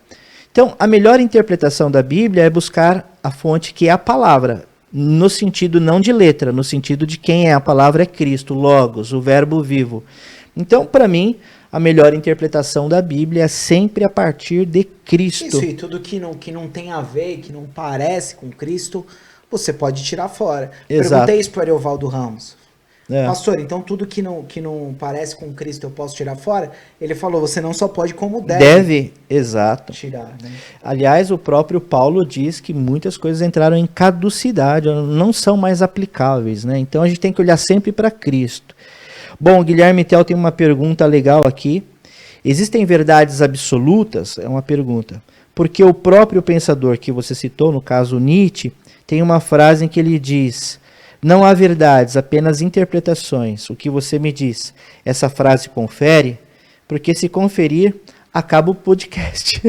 Então a melhor interpretação da Bíblia é buscar a fonte que é a palavra, no sentido não de letra, no sentido de quem é a palavra é Cristo, Logos, o verbo vivo. Então para mim a melhor interpretação da Bíblia é sempre a partir de Cristo. Isso, e tudo que não tem a ver, que não parece com Cristo, você pode tirar fora. Exato. Perguntei isso para o Ariovaldo Ramos. Pastor, então tudo que não parece com Cristo eu posso tirar fora? Ele falou, você não só pode como deve. Deve, exato. Tirar, né? Aliás, o próprio Paulo diz que muitas coisas entraram em caducidade, não são mais aplicáveis, né? Então a gente tem que olhar sempre para Cristo. Bom, o Guilherme Tel tem uma pergunta legal aqui. Existem verdades absolutas? É uma pergunta. Porque o próprio pensador que você citou, no caso Nietzsche, tem uma frase em que ele diz: não há verdades, apenas interpretações. O que você me diz? Essa frase confere? Porque se conferir, acaba o podcast.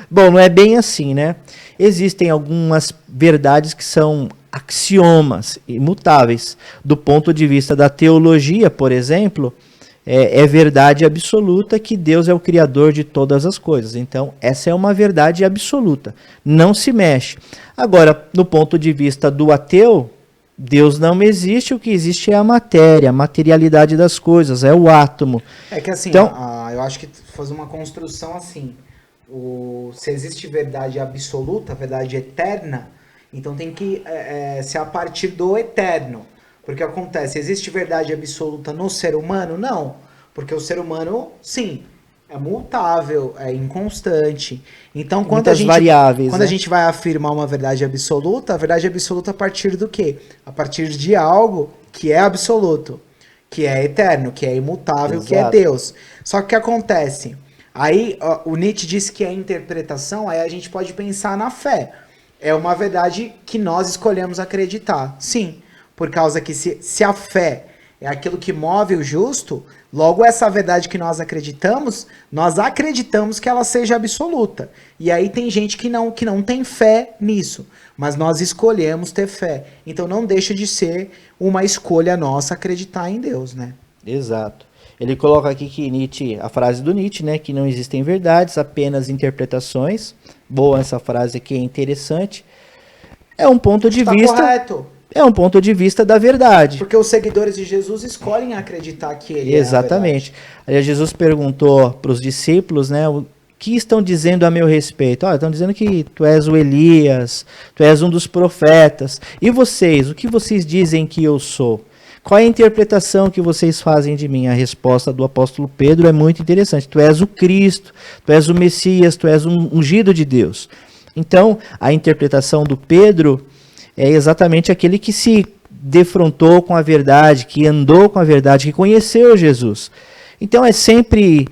Bom, não é bem assim, né? Existem algumas verdades que são axiomas, imutáveis. Do ponto de vista da teologia, por exemplo, é verdade absoluta que Deus é o criador de todas as coisas. Então, essa é uma verdade absoluta. Não se mexe. Agora, no ponto de vista do ateu, Deus não existe, o que existe é a matéria, a materialidade das coisas, é o átomo. É que assim, então, eu acho que fazer uma construção assim, se existe verdade absoluta, verdade eterna, então tem que ser a partir do eterno. Porque acontece, existe verdade absoluta no ser humano? Não, porque o ser humano, sim, é mutável, é inconstante. Então, quando a gente vai afirmar uma verdade absoluta, a verdade absoluta a partir do quê? A partir de algo que é absoluto, que é eterno, que é imutável, exato, que é Deus. Só que o que acontece? Aí o Nietzsche disse que a interpretação, aí a gente pode pensar na fé. É uma verdade que nós escolhemos acreditar. Sim, por causa que se a fé é aquilo que move o justo, logo essa verdade que nós acreditamos que ela seja absoluta. E aí tem gente que não tem fé nisso, mas nós escolhemos ter fé. Então não deixa de ser uma escolha nossa acreditar em Deus, né? Exato. Ele coloca aqui que Nietzsche, a frase do Nietzsche, né, que não existem verdades, apenas interpretações. Boa essa frase aqui, é interessante. É um ponto de vista... correto. É um ponto de vista da verdade. Porque os seguidores de Jesus escolhem acreditar que ele exatamente. Aí Jesus perguntou para os discípulos, né, o que estão dizendo a meu respeito? Estão dizendo que tu és o Elias, tu és um dos profetas. E vocês, o que vocês dizem que eu sou? Qual é a interpretação que vocês fazem de mim? A resposta do apóstolo Pedro é muito interessante. Tu és o Cristo, tu és o Messias, tu és um ungido de Deus. Então, a interpretação do Pedro é exatamente aquele que se defrontou com a verdade, que andou com a verdade, que conheceu Jesus. Então é sempre,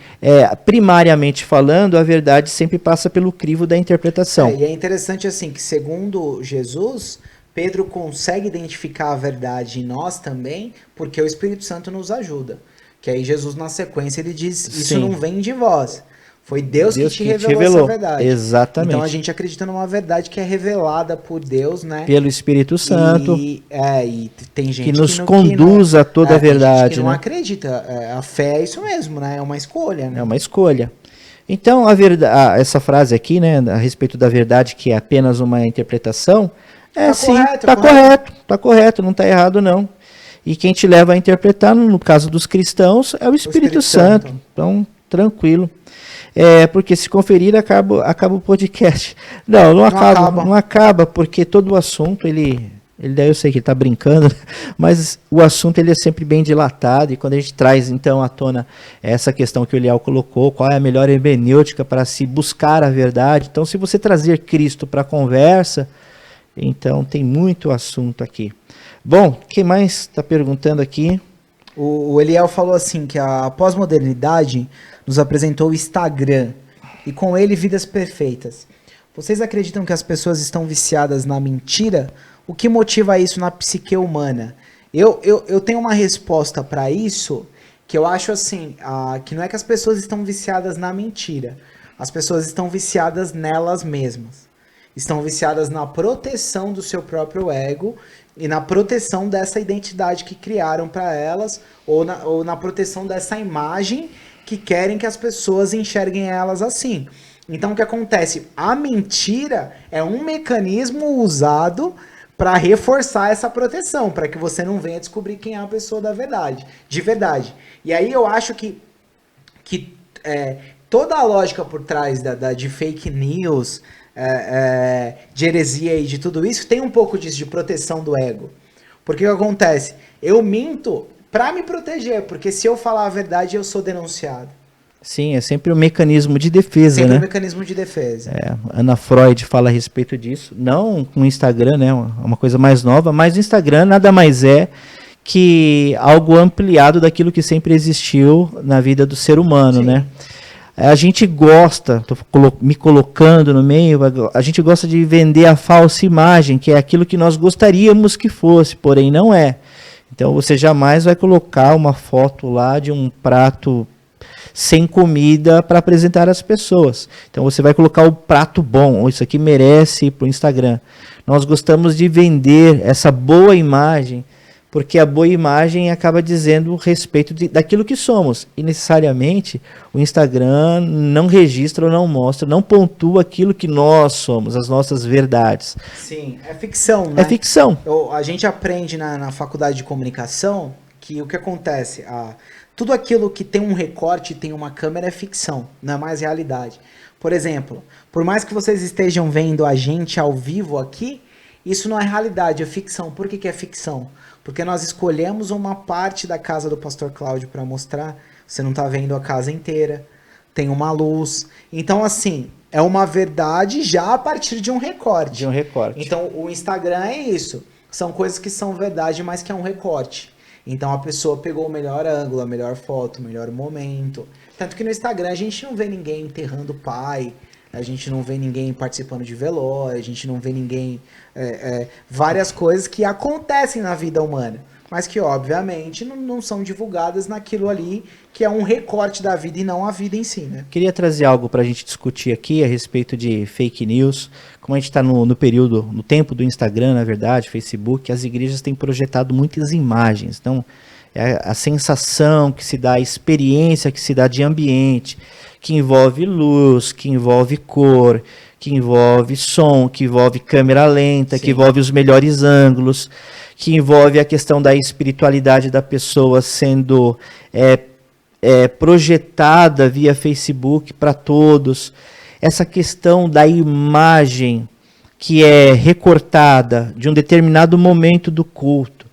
primariamente falando, a verdade sempre passa pelo crivo da interpretação. E é interessante assim, que segundo Jesus, Pedro consegue identificar a verdade em nós também, porque o Espírito Santo nos ajuda. Que aí Jesus, na sequência, ele diz, isso Sim. não vem de vós. Foi Deus que te revelou essa verdade. Exatamente. Então a gente acredita numa verdade que é revelada por Deus, né? Pelo Espírito Santo. E tem gente que nos conduz a toda a verdade. Tem gente que não né? acredita. A fé é isso mesmo, né? É uma escolha, né? É uma escolha. Então, essa frase aqui, né, a respeito da verdade, que é apenas uma interpretação, tá correto, não está errado, não. E quem te leva a interpretar, no caso dos cristãos, é o Espírito Santo. Então, tranquilo. Porque se conferir, acaba o podcast. Não acaba, porque todo o assunto, ele daí eu sei que ele está brincando, mas o assunto ele é sempre bem dilatado, e quando a gente traz então à tona essa questão que o Eliel colocou, qual é a melhor hermenêutica para se buscar a verdade, então se você trazer Cristo para a conversa, então tem muito assunto aqui. Bom, quem mais está perguntando aqui? O Eliel falou assim, que a pós-modernidade nos apresentou o Instagram, e com ele vidas perfeitas. Vocês acreditam que as pessoas estão viciadas na mentira? O que motiva isso na psique humana? Eu tenho uma resposta para isso, que eu acho assim, que não é que as pessoas estão viciadas na mentira. As pessoas estão viciadas nelas mesmas. Estão viciadas na proteção do seu próprio ego e na proteção dessa identidade que criaram para elas, ou na proteção dessa imagem que querem que as pessoas enxerguem elas assim. Então o que acontece? A mentira é um mecanismo usado para reforçar essa proteção, para que você não venha descobrir quem é a pessoa de verdade. E aí eu acho que toda a lógica por trás de fake news, de heresia e de tudo isso, tem um pouco disso, de proteção do ego. Porque o que acontece? Eu minto para me proteger, porque se eu falar a verdade, eu sou denunciado. Sim, é sempre um mecanismo de defesa, sempre né? um mecanismo de defesa. Ana Freud fala a respeito disso, não com o Instagram, né? Uma coisa mais nova, mas o Instagram nada mais é que algo ampliado daquilo que sempre existiu na vida do ser humano, né? A gente gosta, tô me colocando no meio, a gente gosta de vender a falsa imagem, que é aquilo que nós gostaríamos que fosse, porém não é. Então você jamais vai colocar uma foto lá de um prato sem comida para apresentar às pessoas. Então você vai colocar o prato bom, isso aqui merece ir para o Instagram. Nós gostamos de vender essa boa imagem, porque a boa imagem acaba dizendo a respeito daquilo que somos. E necessariamente o Instagram não registra ou não mostra, não pontua aquilo que nós somos, as nossas verdades. Sim, é ficção, né? É ficção. A gente aprende na faculdade de comunicação que o que acontece, tudo aquilo que tem um recorte e tem uma câmera é ficção, não é mais realidade. Por exemplo, por mais que vocês estejam vendo a gente ao vivo aqui, isso não é realidade, é ficção. Por que é ficção? Porque nós escolhemos uma parte da casa do Pastor Cláudio para mostrar. Você não está vendo a casa inteira, tem uma luz. Então, assim, é uma verdade já a partir de um recorte. De um recorte. Então, o Instagram é isso. São coisas que são verdade, mas que é um recorte. Então, a pessoa pegou o melhor ângulo, a melhor foto, o melhor momento. Tanto que no Instagram a gente não vê ninguém enterrando o pai, a gente não vê ninguém participando de velório, a gente não vê ninguém... várias coisas que acontecem na vida humana, mas que obviamente não são divulgadas naquilo ali que é um recorte da vida e não a vida em si, né? Queria trazer algo para a gente discutir aqui a respeito de fake news. Como a gente está no tempo do Instagram, na verdade, Facebook, as igrejas têm projetado muitas imagens. Então, a sensação que se dá, a experiência que se dá de ambiente, que envolve luz, que envolve cor, que envolve som, que envolve câmera lenta, Sim. que envolve os melhores ângulos, que envolve a questão da espiritualidade da pessoa sendo projetada via Facebook para todos. Essa questão da imagem que é recortada de um determinado momento do culto.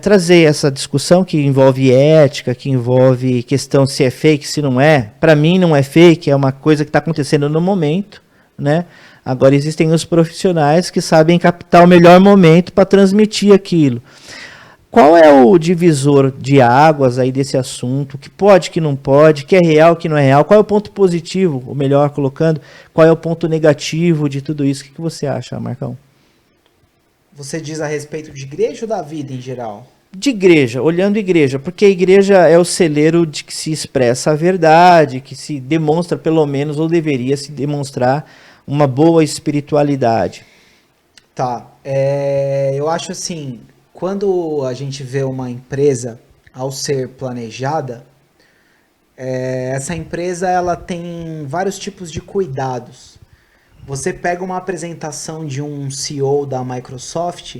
Trazer essa discussão que envolve ética, que envolve questão se é fake, se não é. Para mim não é fake, é uma coisa que está acontecendo no momento, né? Agora existem os profissionais que sabem captar o melhor momento para transmitir aquilo. Qual é o divisor de águas aí desse assunto? Que pode, que não pode, que é real, que não é real? Qual é o ponto positivo, ou melhor colocando, qual é o ponto negativo de tudo isso? O que você acha, Marcão? Você diz a respeito de igreja ou da vida em geral? de igreja, olhando igreja, porque a igreja é o celeiro de que se expressa a verdade, que se demonstra pelo menos, ou deveria se demonstrar, uma boa espiritualidade. Tá. Eu acho assim, quando a gente vê uma empresa ao ser planejada, essa empresa ela tem vários tipos de cuidados. Você pega uma apresentação de um CEO da Microsoft,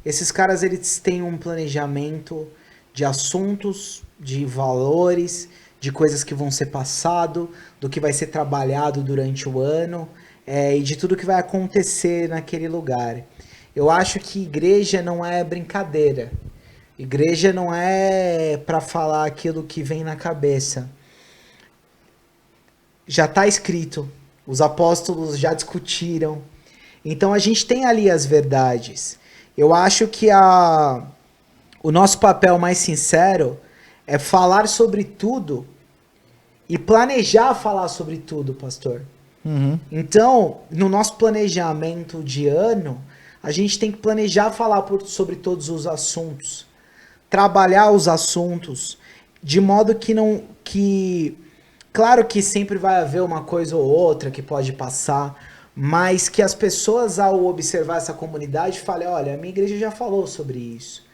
esses caras eles têm um planejamento de assuntos, de valores, de coisas que vão ser passado, do que vai ser trabalhado durante o ano, e de tudo que vai acontecer naquele lugar. Eu acho que igreja não é brincadeira. Igreja não é para falar aquilo que vem na cabeça. Já está escrito. Os apóstolos já discutiram. Então a gente tem ali as verdades. Eu acho que o nosso papel mais sincero é falar sobre tudo e planejar falar sobre tudo, pastor. Uhum. Então, no nosso planejamento de ano, a gente tem que planejar falar sobre todos os assuntos, trabalhar os assuntos, de modo que claro que sempre vai haver uma coisa ou outra que pode passar, mas que as pessoas, ao observar essa comunidade, falem, olha, a minha igreja já falou sobre isso.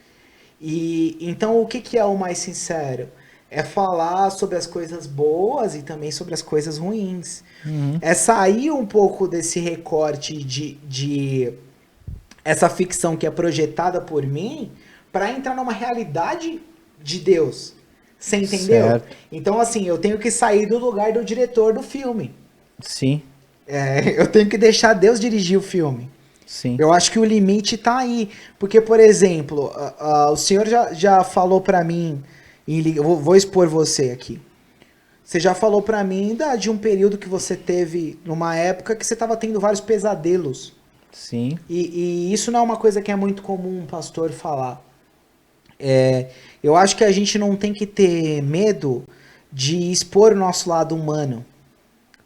E então o que é o mais sincero? É falar sobre as coisas boas e também sobre as coisas ruins. Uhum. É sair um pouco desse recorte de essa ficção que é projetada por mim para entrar numa realidade de Deus. Você entendeu? Certo. Então, assim, eu tenho que sair do lugar do diretor do filme. Sim, Eu tenho que deixar Deus dirigir o filme. sim. Eu acho que o limite tá aí. Porque, por exemplo, o senhor já falou pra mim, eu vou expor você aqui. Você já falou pra mim de um período que você teve, numa época que você tava tendo vários pesadelos. Sim. E isso não é uma coisa que é muito comum um pastor falar. Eu acho que a gente não tem que ter medo de expor o nosso lado humano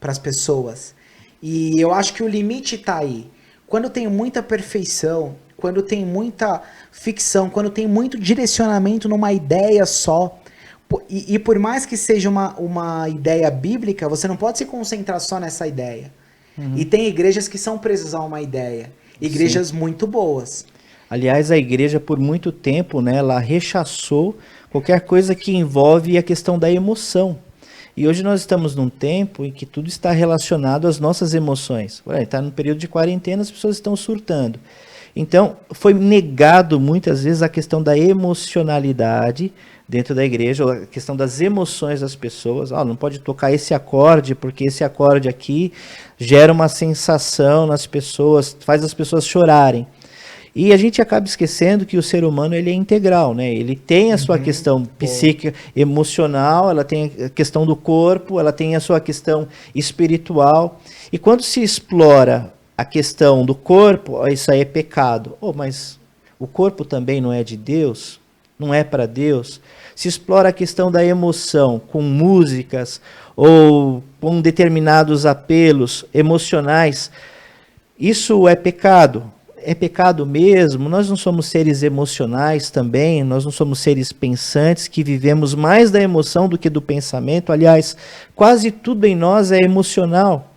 para as pessoas. E eu acho que o limite está aí. Quando tem muita perfeição, quando tem muita ficção, quando tem muito direcionamento numa ideia só, e por mais que seja uma ideia bíblica, você não pode se concentrar só nessa ideia. Uhum. E tem igrejas que são presas a uma ideia. Igrejas muito boas. Aliás, a igreja, por muito tempo, né, ela rechaçou qualquer coisa que envolve a questão da emoção. E hoje nós estamos num tempo em que tudo está relacionado às nossas emoções. Está no período de quarentena, as pessoas estão surtando. Então, foi negado muitas vezes a questão da emocionalidade dentro da igreja, a questão das emoções das pessoas. Não pode tocar esse acorde, porque esse acorde aqui gera uma sensação nas pessoas, faz as pessoas chorarem. E a gente acaba esquecendo que o ser humano ele é integral, né? Ele tem a sua questão psíquica, emocional, ela tem a questão do corpo, ela tem a sua questão espiritual. E quando se explora a questão do corpo, isso aí é pecado. Mas o corpo também não é de Deus? Não é para Deus? Se explora a questão da emoção com músicas ou com determinados apelos emocionais, isso é pecado? É pecado mesmo? Nós não somos seres emocionais também, nós não somos seres pensantes que vivemos mais da emoção do que do pensamento. Aliás, quase tudo em nós é emocional.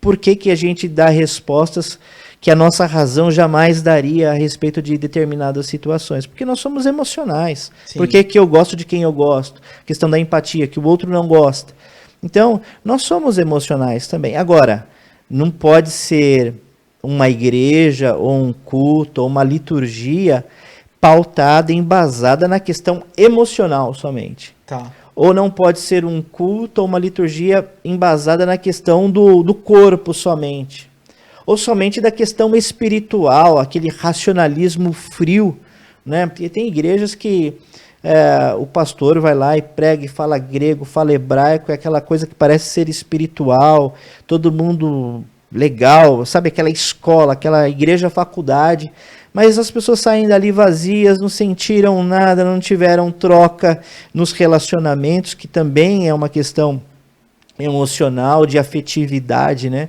Por que a gente dá respostas que a nossa razão jamais daria a respeito de determinadas situações? Porque nós somos emocionais. Sim. Por que eu gosto de quem eu gosto? Questão da empatia, que o outro não gosta. Então, nós somos emocionais também. Agora, não pode ser uma igreja, ou um culto, ou uma liturgia pautada, embasada na questão emocional somente. Tá. Ou não pode ser um culto ou uma liturgia embasada na questão do corpo somente. Ou somente da questão espiritual, aquele racionalismo frio, né? Porque tem igrejas que o pastor vai lá e prega e fala grego, fala hebraico, é aquela coisa que parece ser espiritual, todo mundo legal, sabe, aquela escola, aquela igreja faculdade, mas as pessoas saem dali vazias, não sentiram nada, não tiveram troca nos relacionamentos, que também é uma questão emocional, de afetividade, né?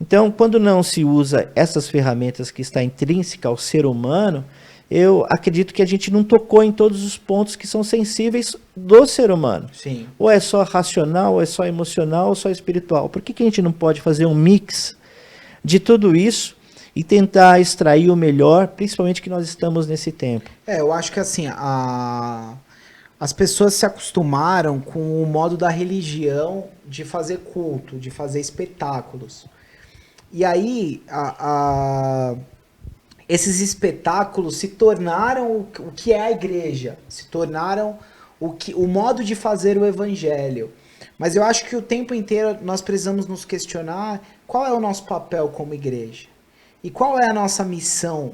Então, quando não se usa essas ferramentas que está intrínseca ao ser humano, eu acredito que a gente não tocou em todos os pontos que são sensíveis do ser humano. Sim. Ou é só racional, ou é só emocional, ou só espiritual. Por que a gente não pode fazer um mix de tudo isso e tentar extrair o melhor, principalmente que nós estamos nesse tempo? Eu acho que assim, as pessoas se acostumaram com o modo da religião de fazer culto, de fazer espetáculos. E aí, esses espetáculos se tornaram o que é a igreja, se tornaram o modo de fazer o evangelho. Mas eu acho que o tempo inteiro nós precisamos nos questionar qual é o nosso papel como igreja. E qual é a nossa missão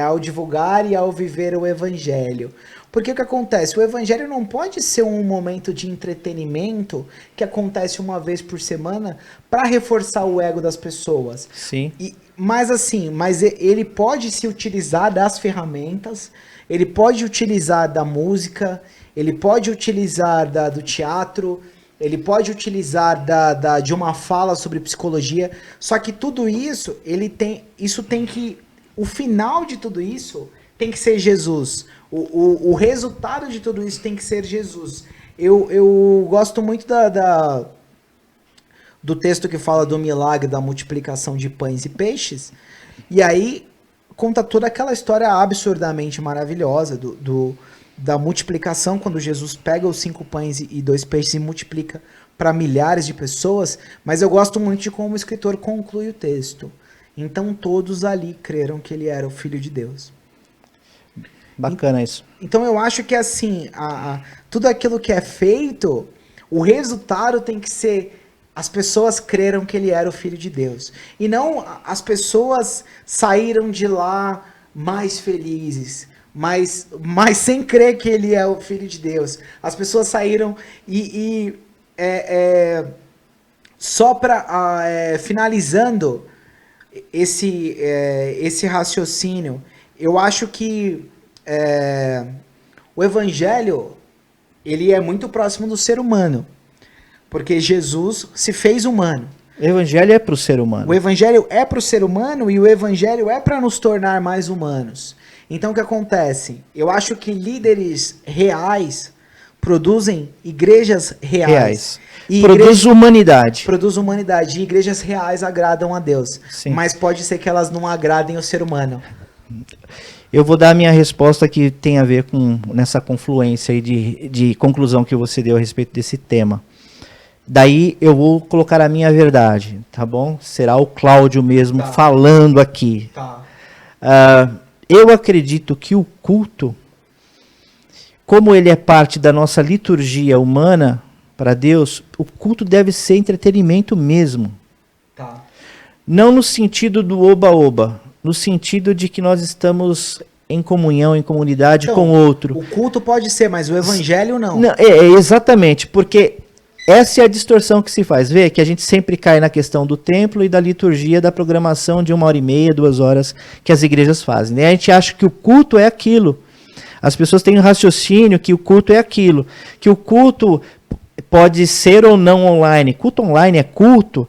ao divulgar e ao viver o evangelho. Porque o que acontece? O evangelho não pode ser um momento de entretenimento que acontece uma vez por semana para reforçar o ego das pessoas. Sim. Mas ele pode se utilizar das ferramentas, ele pode utilizar da música, ele pode utilizar do teatro, ele pode utilizar de uma fala sobre psicologia, só que tudo isso, o final de tudo isso tem que ser Jesus. O resultado de tudo isso tem que ser Jesus. Eu gosto muito do texto que fala do milagre da multiplicação de pães e peixes, e aí conta toda aquela história absurdamente maravilhosa da multiplicação, quando Jesus pega os 5 pães e 2 peixes e multiplica para milhares de pessoas, mas eu gosto muito de como o escritor conclui o texto. Então todos ali creram que ele era o Filho de Deus. Bacana isso. Então eu acho que assim, tudo aquilo que é feito, o resultado tem que ser, as pessoas creram que ele era o Filho de Deus. E não as pessoas saíram de lá mais felizes, mas sem crer que ele é o Filho de Deus. As pessoas saíram só para finalizando esse raciocínio, eu acho que o evangelho ele é muito próximo do ser humano, porque Jesus se fez humano. O evangelho é para o ser humano. O evangelho é para o ser humano e o evangelho é para nos tornar mais humanos. Então o que acontece? Eu acho que líderes reais produzem igrejas reais. Produz humanidade. Produz humanidade. E igrejas reais agradam a Deus. Sim. Mas pode ser que elas não agradem o ser humano. Eu vou dar a minha resposta que tem a ver com nessa confluência aí de conclusão que você deu a respeito desse tema. Daí eu vou colocar a minha verdade, tá bom? Será o Cláudio mesmo falando aqui. Tá. Eu acredito que o culto, como ele é parte da nossa liturgia humana para Deus, o culto deve ser entretenimento mesmo. Tá. Não no sentido do oba-oba, no sentido de que nós estamos em comunhão, em comunidade Então, com outro. O culto pode ser, mas o evangelho não. Não, exatamente, porque essa é a distorção que se faz. Vê que a gente sempre cai na questão do templo e da liturgia, da programação de 1h30, 2 horas que as igrejas fazem. Né? A gente acha que o culto é aquilo. As pessoas têm um raciocínio que o culto é aquilo. Que o culto pode ser ou não online. Culto online é culto?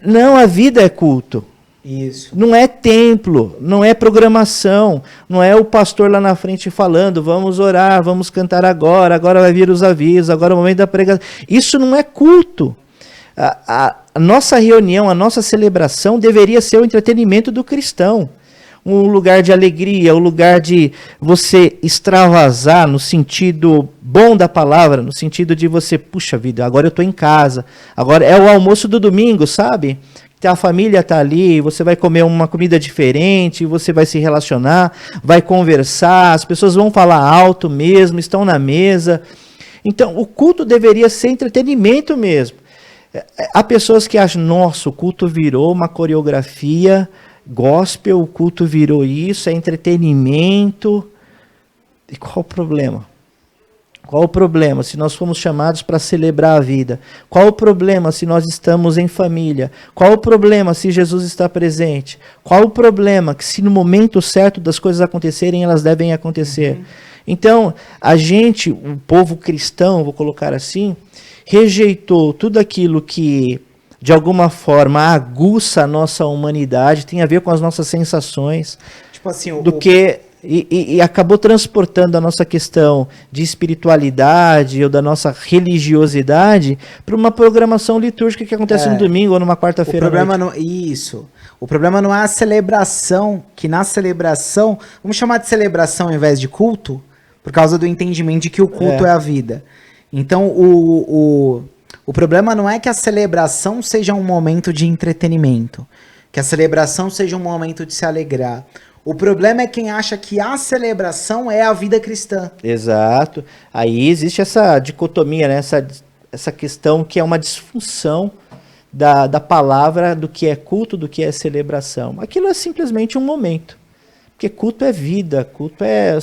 Não, a vida é culto. Isso. Não é templo, não é programação, não é o pastor lá na frente falando, vamos orar, vamos cantar agora vai vir os avisos, agora é o momento da pregação. Isso não é culto. A nossa reunião, a nossa celebração deveria ser o entretenimento do cristão. Um lugar de alegria, um lugar de você extravasar no sentido bom da palavra, no sentido de você, puxa vida, agora eu estou em casa, agora é o almoço do domingo, sabe? A família está ali, você vai comer uma comida diferente, você vai se relacionar, vai conversar, as pessoas vão falar alto mesmo, estão na mesa. Então, o culto deveria ser entretenimento mesmo. Há pessoas que acham, nossa, o culto virou uma coreografia gospel, o culto virou isso, é entretenimento. E qual o problema? Qual o problema se nós fomos chamados para celebrar a vida? Qual o problema se nós estamos em família? Qual o problema se Jesus está presente? Qual o problema que se no momento certo das coisas acontecerem, elas devem acontecer? Então, a gente, o povo cristão, vou colocar assim, rejeitou tudo aquilo que, de alguma forma, aguça a nossa humanidade, tem a ver com as nossas sensações, Tipo assim, do que E acabou transportando a nossa questão de espiritualidade ou da nossa religiosidade para uma programação litúrgica que acontece no domingo ou numa quarta-feira à noite. Isso. O problema não é a celebração, que na celebração, vamos chamar de celebração ao invés de culto, por causa do entendimento de que o culto é a vida. Então, o problema não é que a celebração seja um momento de entretenimento, que a celebração seja um momento de se alegrar. O problema é quem acha que a celebração é a vida cristã. Exato. Aí existe essa dicotomia, né? Essa questão que é uma disfunção da palavra do que é culto, do que é celebração. Aquilo é simplesmente um momento. Porque culto é vida, culto é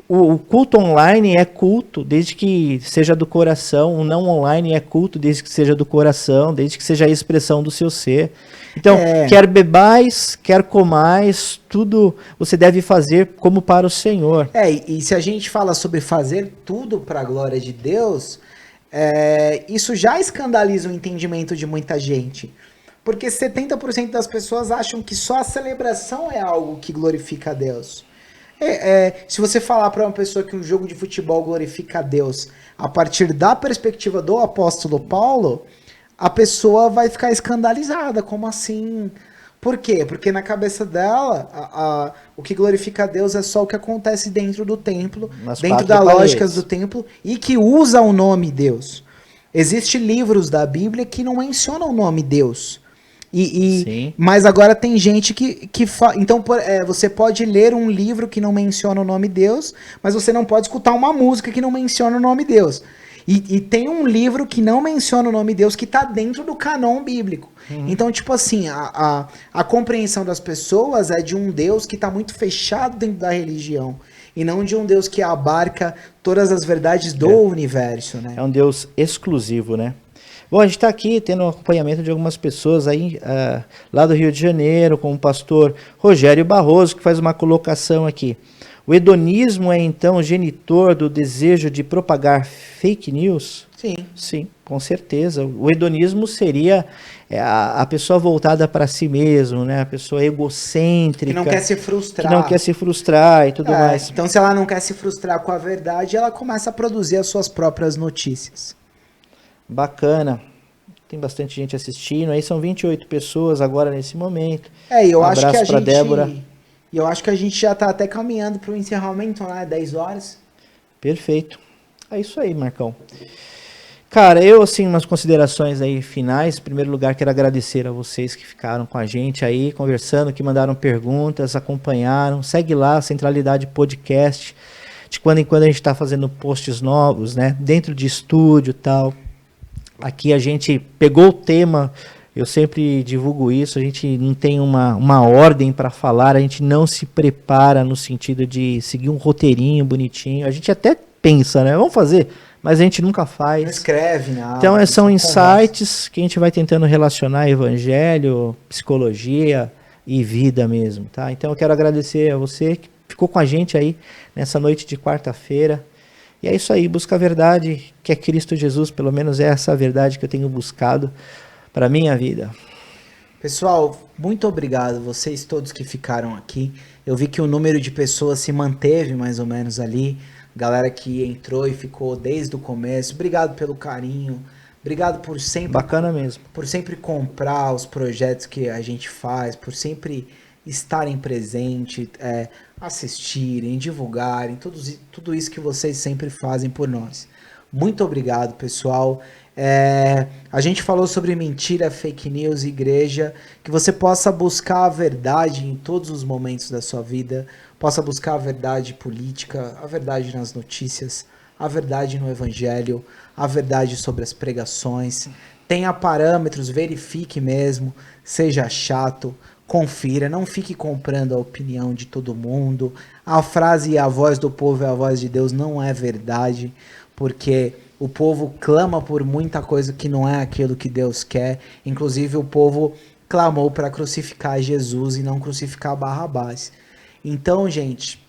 o culto online é culto desde que seja do coração, o não online é culto desde que seja do coração, desde que seja a expressão do seu ser. Então, quer bebais, quer comais, tudo você deve fazer como para o Senhor. E se a gente fala sobre fazer tudo para a glória de Deus, isso já escandaliza o entendimento de muita gente. Porque 70% das pessoas acham que só a celebração é algo que glorifica a Deus. Se você falar para uma pessoa que um jogo de futebol glorifica a Deus a partir da perspectiva do apóstolo Paulo, a pessoa vai ficar escandalizada. Como assim? Por quê? Porque na cabeça dela, o que glorifica a Deus é só o que acontece dentro do templo, dentro das lógicas do templo, e que usa o nome Deus. Existem livros da Bíblia que não mencionam o nome Deus. Mas agora tem gente que fala. Então, você pode ler um livro que não menciona o nome Deus, mas você não pode escutar uma música que não menciona o nome Deus. E tem um livro que não menciona o nome Deus que está dentro do canon bíblico. Então, tipo assim, a compreensão das pessoas é de um Deus que está muito fechado dentro da religião. E não de um Deus que abarca todas as verdades do universo, né? É um Deus exclusivo, né? Bom, a gente está aqui tendo um acompanhamento de algumas pessoas aí lá do Rio de Janeiro, como o pastor Rogério Barroso, que faz uma colocação aqui. O hedonismo é então genitor do desejo de propagar fake news? Sim. Sim, com certeza. O hedonismo seria a pessoa voltada para si mesmo, né? A pessoa egocêntrica. Que não quer se frustrar. Que não quer se frustrar e tudo mais. Então, se ela não quer se frustrar com a verdade, ela começa a produzir as suas próprias notícias. Bacana. Tem bastante gente assistindo. Aí são 28 pessoas agora nesse momento. Eu acho que a pra gente... Débora. E eu acho que a gente já está até caminhando para o encerramento, né? 10 horas. Perfeito. É isso aí, Marcão. Cara, eu, assim, umas considerações aí finais. Em primeiro lugar, quero agradecer a vocês que ficaram com a gente aí, conversando, que mandaram perguntas, acompanharam. Segue lá, Centralidade Podcast. De quando em quando a gente está fazendo posts novos, né? Dentro de estúdio e tal. Aqui a gente pegou o tema, eu sempre divulgo isso, a gente não tem uma ordem para falar, a gente não se prepara no sentido de seguir um roteirinho bonitinho. A gente até pensa, né? Vamos fazer, mas a gente nunca faz. Não escreve nada. Então são insights que a gente vai tentando relacionar evangelho, psicologia e vida mesmo, tá? Então eu quero agradecer a você que ficou com a gente aí nessa noite de quarta-feira. E é isso aí, busca a verdade, que é Cristo Jesus, pelo menos é essa verdade que eu tenho buscado para a minha vida. Pessoal, muito obrigado, vocês todos que ficaram aqui. Eu vi que o número de pessoas se manteve mais ou menos ali, galera que entrou e ficou desde o começo. Obrigado pelo carinho, obrigado por sempre... Bacana mesmo. Por sempre comprar os projetos que a gente faz, por sempre estarem presentes, assistirem, divulgarem, tudo isso que vocês sempre fazem por nós. Muito obrigado, pessoal. A gente falou sobre mentira, fake news, igreja, que você possa buscar a verdade em todos os momentos da sua vida, possa buscar a verdade política, a verdade nas notícias, a verdade no evangelho, a verdade sobre as pregações. Tenha parâmetros, verifique mesmo, seja chato, confira, não fique comprando a opinião de todo mundo. A frase "a voz do povo é a voz de Deus" não é verdade, porque o povo clama por muita coisa que não é aquilo que Deus quer. Inclusive o povo clamou para crucificar Jesus e não crucificar Barrabás. Então, gente,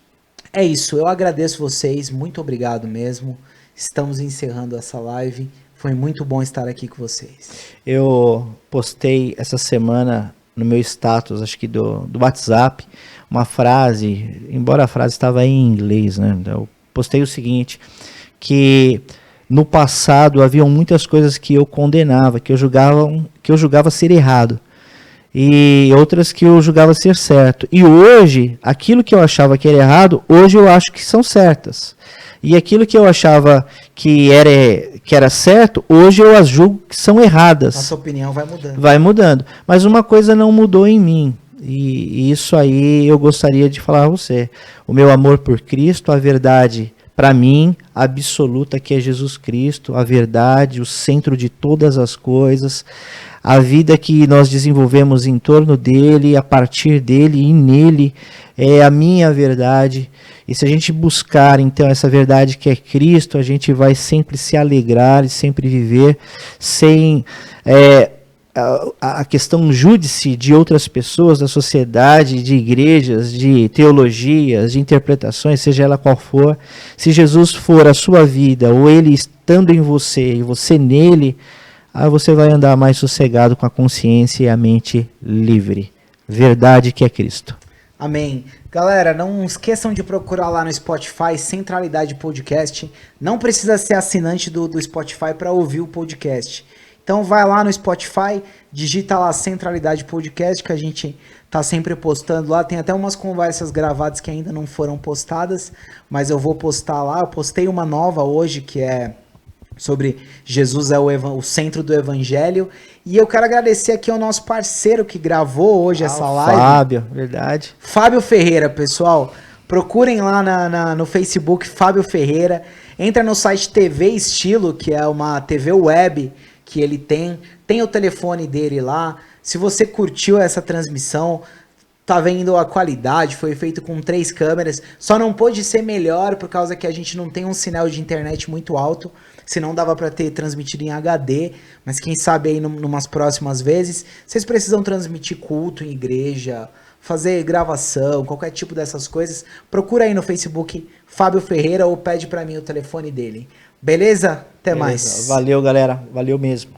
é isso. Eu agradeço vocês, muito obrigado mesmo. Estamos encerrando essa live. Foi muito bom estar aqui com vocês. Eu postei essa semana no meu status, acho que do WhatsApp, uma frase, embora a frase estava em inglês, né? Eu postei o seguinte, que no passado haviam muitas coisas que eu condenava, que eu julgava ser errado, e outras que eu julgava ser certo. E hoje, aquilo que eu achava que era errado, hoje eu acho que são certas. E aquilo que eu achava que era certo, hoje eu as julgo que são erradas. Nossa opinião vai mudando. Vai mudando. Mas uma coisa não mudou em mim. E isso aí eu gostaria de falar a você. O meu amor por Cristo, a verdade para mim, absoluta, que é Jesus Cristo, a verdade, o centro de todas as coisas, a vida que nós desenvolvemos em torno dele, a partir dele e nele, é a minha verdade. E se a gente buscar, então, essa verdade que é Cristo, a gente vai sempre se alegrar e sempre viver sem a questão júdice de outras pessoas, da sociedade, de igrejas, de teologias, de interpretações, seja ela qual for. Se Jesus for a sua vida, ou ele estando em você e você nele, aí você vai andar mais sossegado, com a consciência e a mente livre. Verdade que é Cristo. Amém. Galera, não esqueçam de procurar lá no Spotify, Centralidade Podcast. Não precisa ser assinante do Spotify para ouvir o podcast. Então vai lá no Spotify, digita lá Centralidade Podcast, que a gente tá sempre postando lá. Tem até umas conversas gravadas que ainda não foram postadas, mas eu vou postar lá. Eu postei uma nova hoje, que é sobre Jesus é o centro do Evangelho. E eu quero agradecer aqui ao nosso parceiro que gravou hoje essa live. Fábio, verdade. Fábio Ferreira, pessoal. Procurem lá no Facebook, Fábio Ferreira. Entra no site TV Estilo, que é uma TV web que ele tem o telefone dele lá. Se você curtiu essa transmissão, tá vendo a qualidade, foi feito com 3 câmeras, só não pôde ser melhor por causa que a gente não tem um sinal de internet muito alto, senão dava para ter transmitido em HD, mas quem sabe aí numas próximas vezes. Vocês precisam transmitir culto em igreja, fazer gravação, qualquer tipo dessas coisas, procura aí no Facebook Fábio Ferreira ou pede para mim o telefone dele. Beleza? Até mais. Valeu, galera. Valeu mesmo.